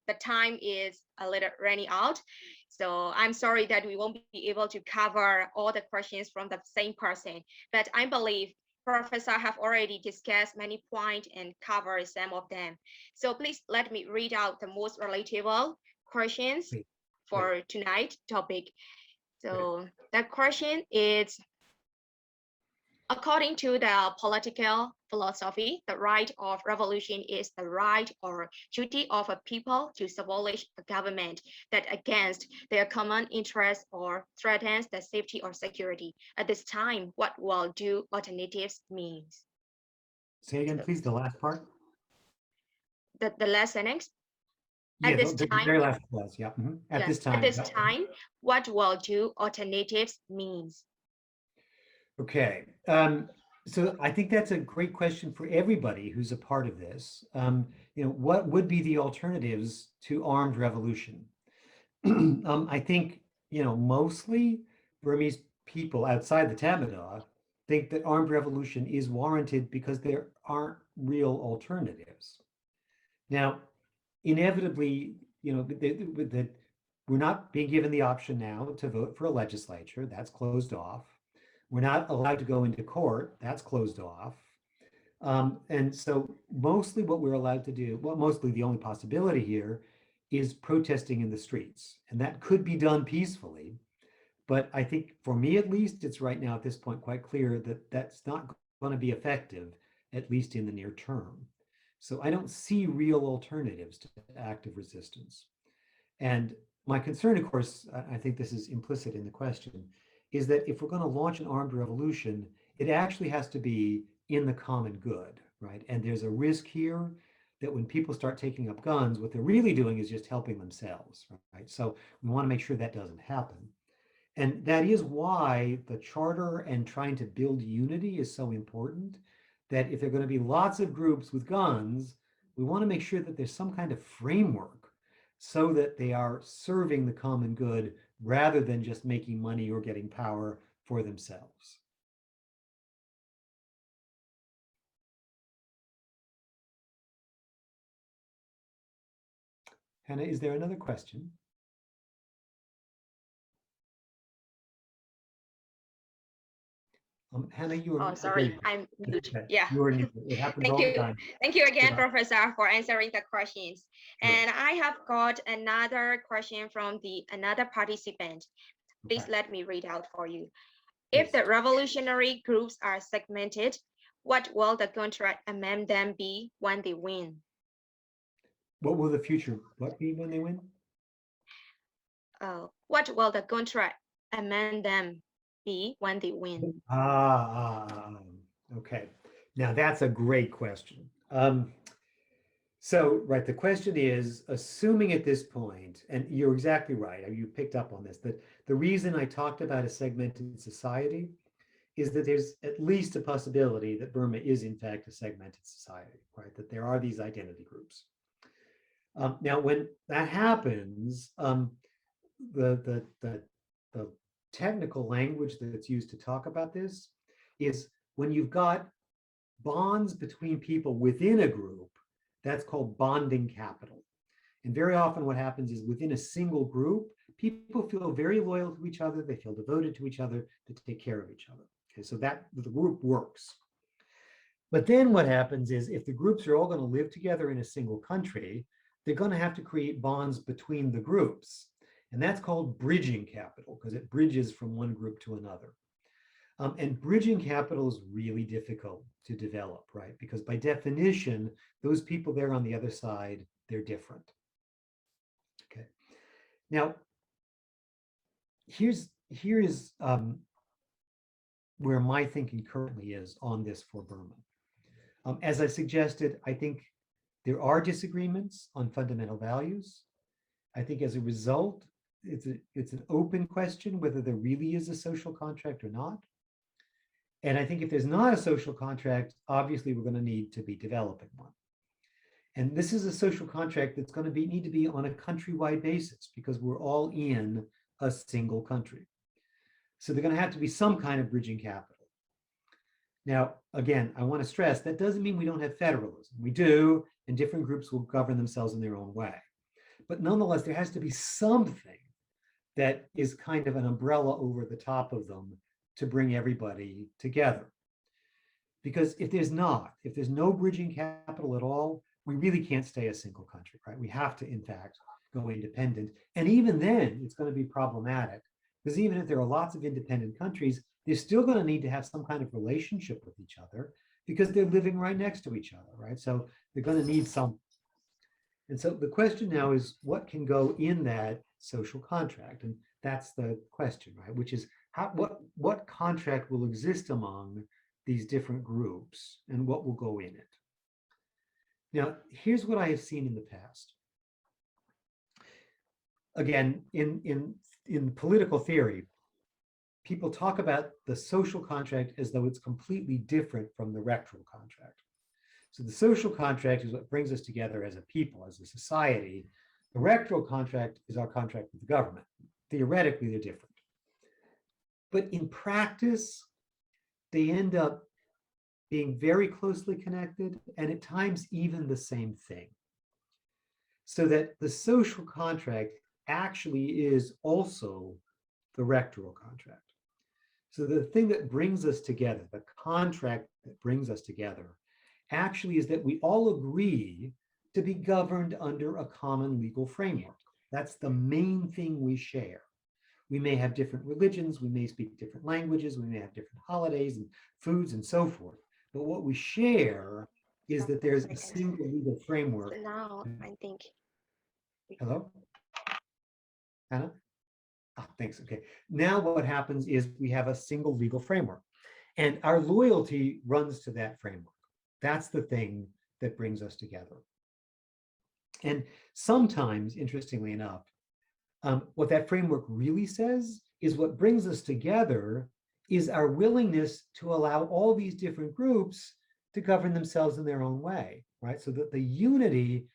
the time is a little running out, so I'm sorry that we won't be able to cover all the questions from the same person, but I believe Professor have already discussed many points and covered some of them. So please let me read out the most relatable questions for tonight's topic. So the question is, according to the political philosophy, the right of revolution is the right or duty of a people to abolish a government that against their common interest or threatens the safety or security. At this time, what will do alternatives means? Say again, please, the last part. The last sentence. Yeah, At this the time, very last clause, yeah. At this time. At this time, what will do alternatives means? Okay, so I think that's a great question for everybody who's a part of this. What would be the alternatives to armed revolution? I think, mostly Burmese people outside the Tamadar think that armed revolution is warranted because there aren't real alternatives. Now, inevitably, that we're not being given the option now to vote for a legislature. That's closed off. We're not allowed to go into court. That's closed off. And so mostly what we're allowed to do, well, mostly the only possibility here is protesting in the streets. And that could be done peacefully. But I think for me, at least, it's right now at this point quite clear that that's not going to be effective, at least in the near term. So I don't see real alternatives to active resistance. And my concern, of course, I think this is implicit in the question, is that if we're going to launch an armed revolution, it actually has to be in the common good, right? And there's a risk here that when people start taking up guns, what they're really doing is just helping themselves, right? So we want to make sure that doesn't happen. And that is why the charter and trying to build unity is so important, that if there are going to be lots of groups with guns, we want to make sure that there's some kind of framework so that they are serving the common good rather than just making money or getting power for themselves. Hannah, is there another question? Hannah, you were. Oh, sorry, I'm mute. Yeah. You were muted. It happens Thank all you. the time. Thank you again, Yeah. Professor, for answering the questions. Sure. And I have got another question from another participant. Please Okay. let me read out for you. Yes. If the revolutionary groups are segmented, what will the contract amend them be when they win? What will the future be when they win? What will the contract amend them be when they win? Okay. Now that's a great question. So, right, the question is, assuming at this point, and you're exactly right, you picked up on this, that the reason I talked about a segmented society is that there's at least a possibility that Burma is in fact a segmented society, right? That there are these identity groups. Now, when that happens, the technical language that's used to talk about this is when you've got bonds between people within a group, that's called bonding capital. And very often what happens is within a single group, people feel very loyal to each other, they feel devoted to each other, to take care of each other. Okay, so that the group works. But then what happens is if the groups are all going to live together in a single country, they're going to have to create bonds between the groups. And that's called bridging capital because it bridges from one group to another. And bridging capital is really difficult to develop, right? Because by definition, those people there on the other side, they're different. Okay. Now, here is where my thinking currently is on this for Burma. As I suggested, I think there are disagreements on fundamental values. I think as a result, it's an open question whether there really is a social contract or not. And I think if there's not a social contract, obviously we're going to need to be developing one. And this is a social contract that's going to need to be on a countrywide basis because we're all in a single country. So they're going to have to be some kind of bridging capital. Now, again, I want to stress that doesn't mean we don't have federalism. We do, and different groups will govern themselves in their own way. But nonetheless, there has to be something that is kind of an umbrella over the top of them to bring everybody together. Because if there's no bridging capital at all, we really can't stay a single country, right? We have to, in fact, go independent. And even then, it's going to be problematic because even if there are lots of independent countries, they're still going to need to have some kind of relationship with each other because they're living right next to each other, right? So they're going to need some. And so the question now is what can go in that social contract? And that's the question, right? Which is what contract will exist among these different groups and what will go in it? Now, here's what I have seen in the past. Again, in political theory, people talk about the social contract as though it's completely different from the rectoral contract. So the social contract is what brings us together as a people, as a society. The rectoral contract is our contract with the government. Theoretically, they're different. But in practice, they end up being very closely connected and at times even the same thing. So that the social contract actually is also the rectoral contract. So the thing that brings us together, the contract that brings us together, actually is that we all agree to be governed under a common legal framework. That's the main thing we share. We may have different religions, we may speak different languages, we may have different holidays and foods and so forth. But what we share is that there's a single legal framework. Now, I think. Hello? Hannah? Oh, thanks. Okay. Now what happens is we have a single legal framework and our loyalty runs to that framework. That's the thing that brings us together. And sometimes, interestingly enough, what that framework really says is what brings us together is our willingness to allow all these different groups to govern themselves in their own way, right? So that the unity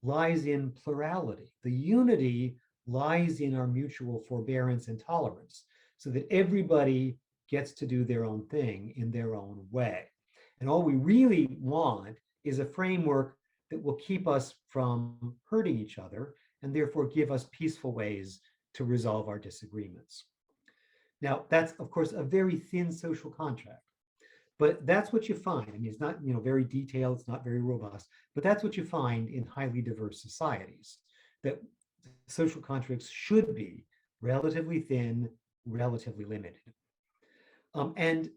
lies in plurality. The unity lies in our mutual forbearance and tolerance so that everybody gets to do their own thing in their own way. And all we really want is a framework that will keep us from hurting each other and therefore give us peaceful ways to resolve our disagreements. Now, that's, of course, a very thin social contract, but that's what you find. I mean, it's not, very detailed, it's not very robust, but that's what you find in highly diverse societies, that social contracts should be relatively thin, relatively limited. And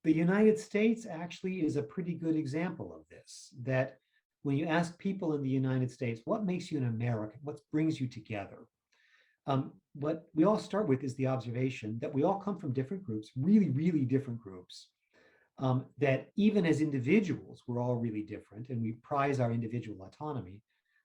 the United States actually is a pretty good example of this, that when you ask people in the United States, what makes you an American? What brings you together? What we all start with is the observation that we all come from different groups, really, really different groups, that even as individuals, we're all really different and we prize our individual autonomy.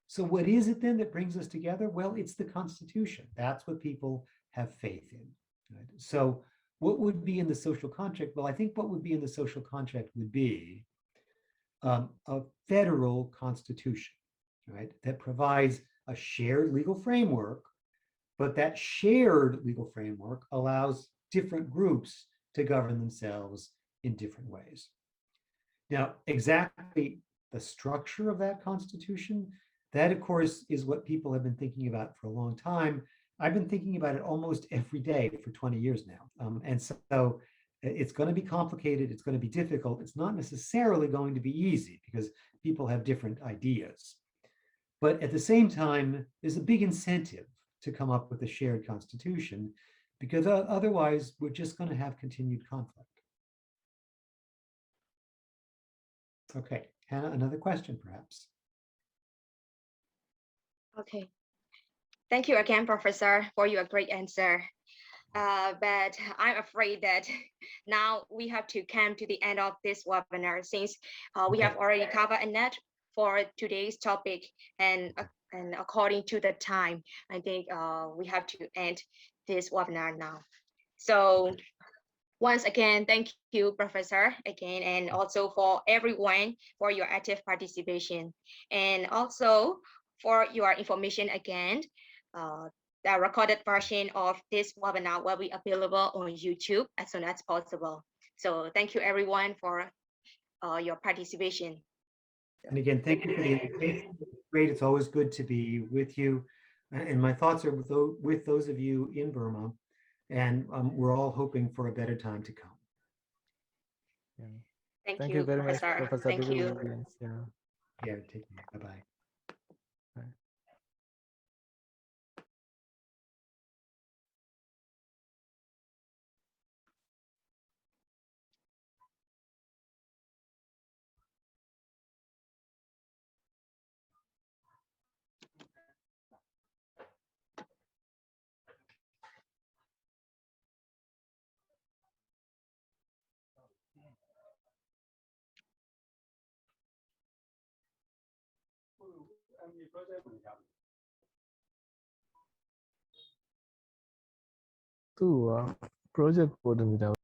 So what is it then that brings us together? Well, it's the Constitution. That's what people have faith in. Right? So what would be in the social contract? Well, I think what would be in the social contract would be a federal constitution, right? That provides a shared legal framework, but that shared legal framework allows different groups to govern themselves in different ways. Now, exactly the structure of that constitution, that of course is what people have been thinking about for a long time. I've been thinking about it almost every day for 20 years now. And so it's going to be complicated, it's going to be difficult. It's not necessarily going to be easy because people have different ideas. But at the same time, there's a big incentive to come up with a shared constitution because otherwise we're just going to have continued conflict. Okay, Hannah, another question perhaps. Okay. Thank you again, Professor, for your great answer. But I'm afraid that now we have to come to the end of this webinar since we have Okay. already covered enough for today's topic, and according to the time, I think we have to end this webinar now. So once again, thank you, Professor, again, and also for everyone for your active participation. And also for your information again, the recorded version of this webinar will be available on YouTube as soon as possible. So thank you everyone for your participation. And again, thank you for the invitation. It's great. It's always good to be with you. And my thoughts are with those of you in Burma. And we're all hoping for a better time to come. Yeah. Thank Thank you, you very much, Professor. Professor. Thank This is you. very nice. Yeah. Yeah, take care. Bye-bye. Bye. Tu project ပို့တယ်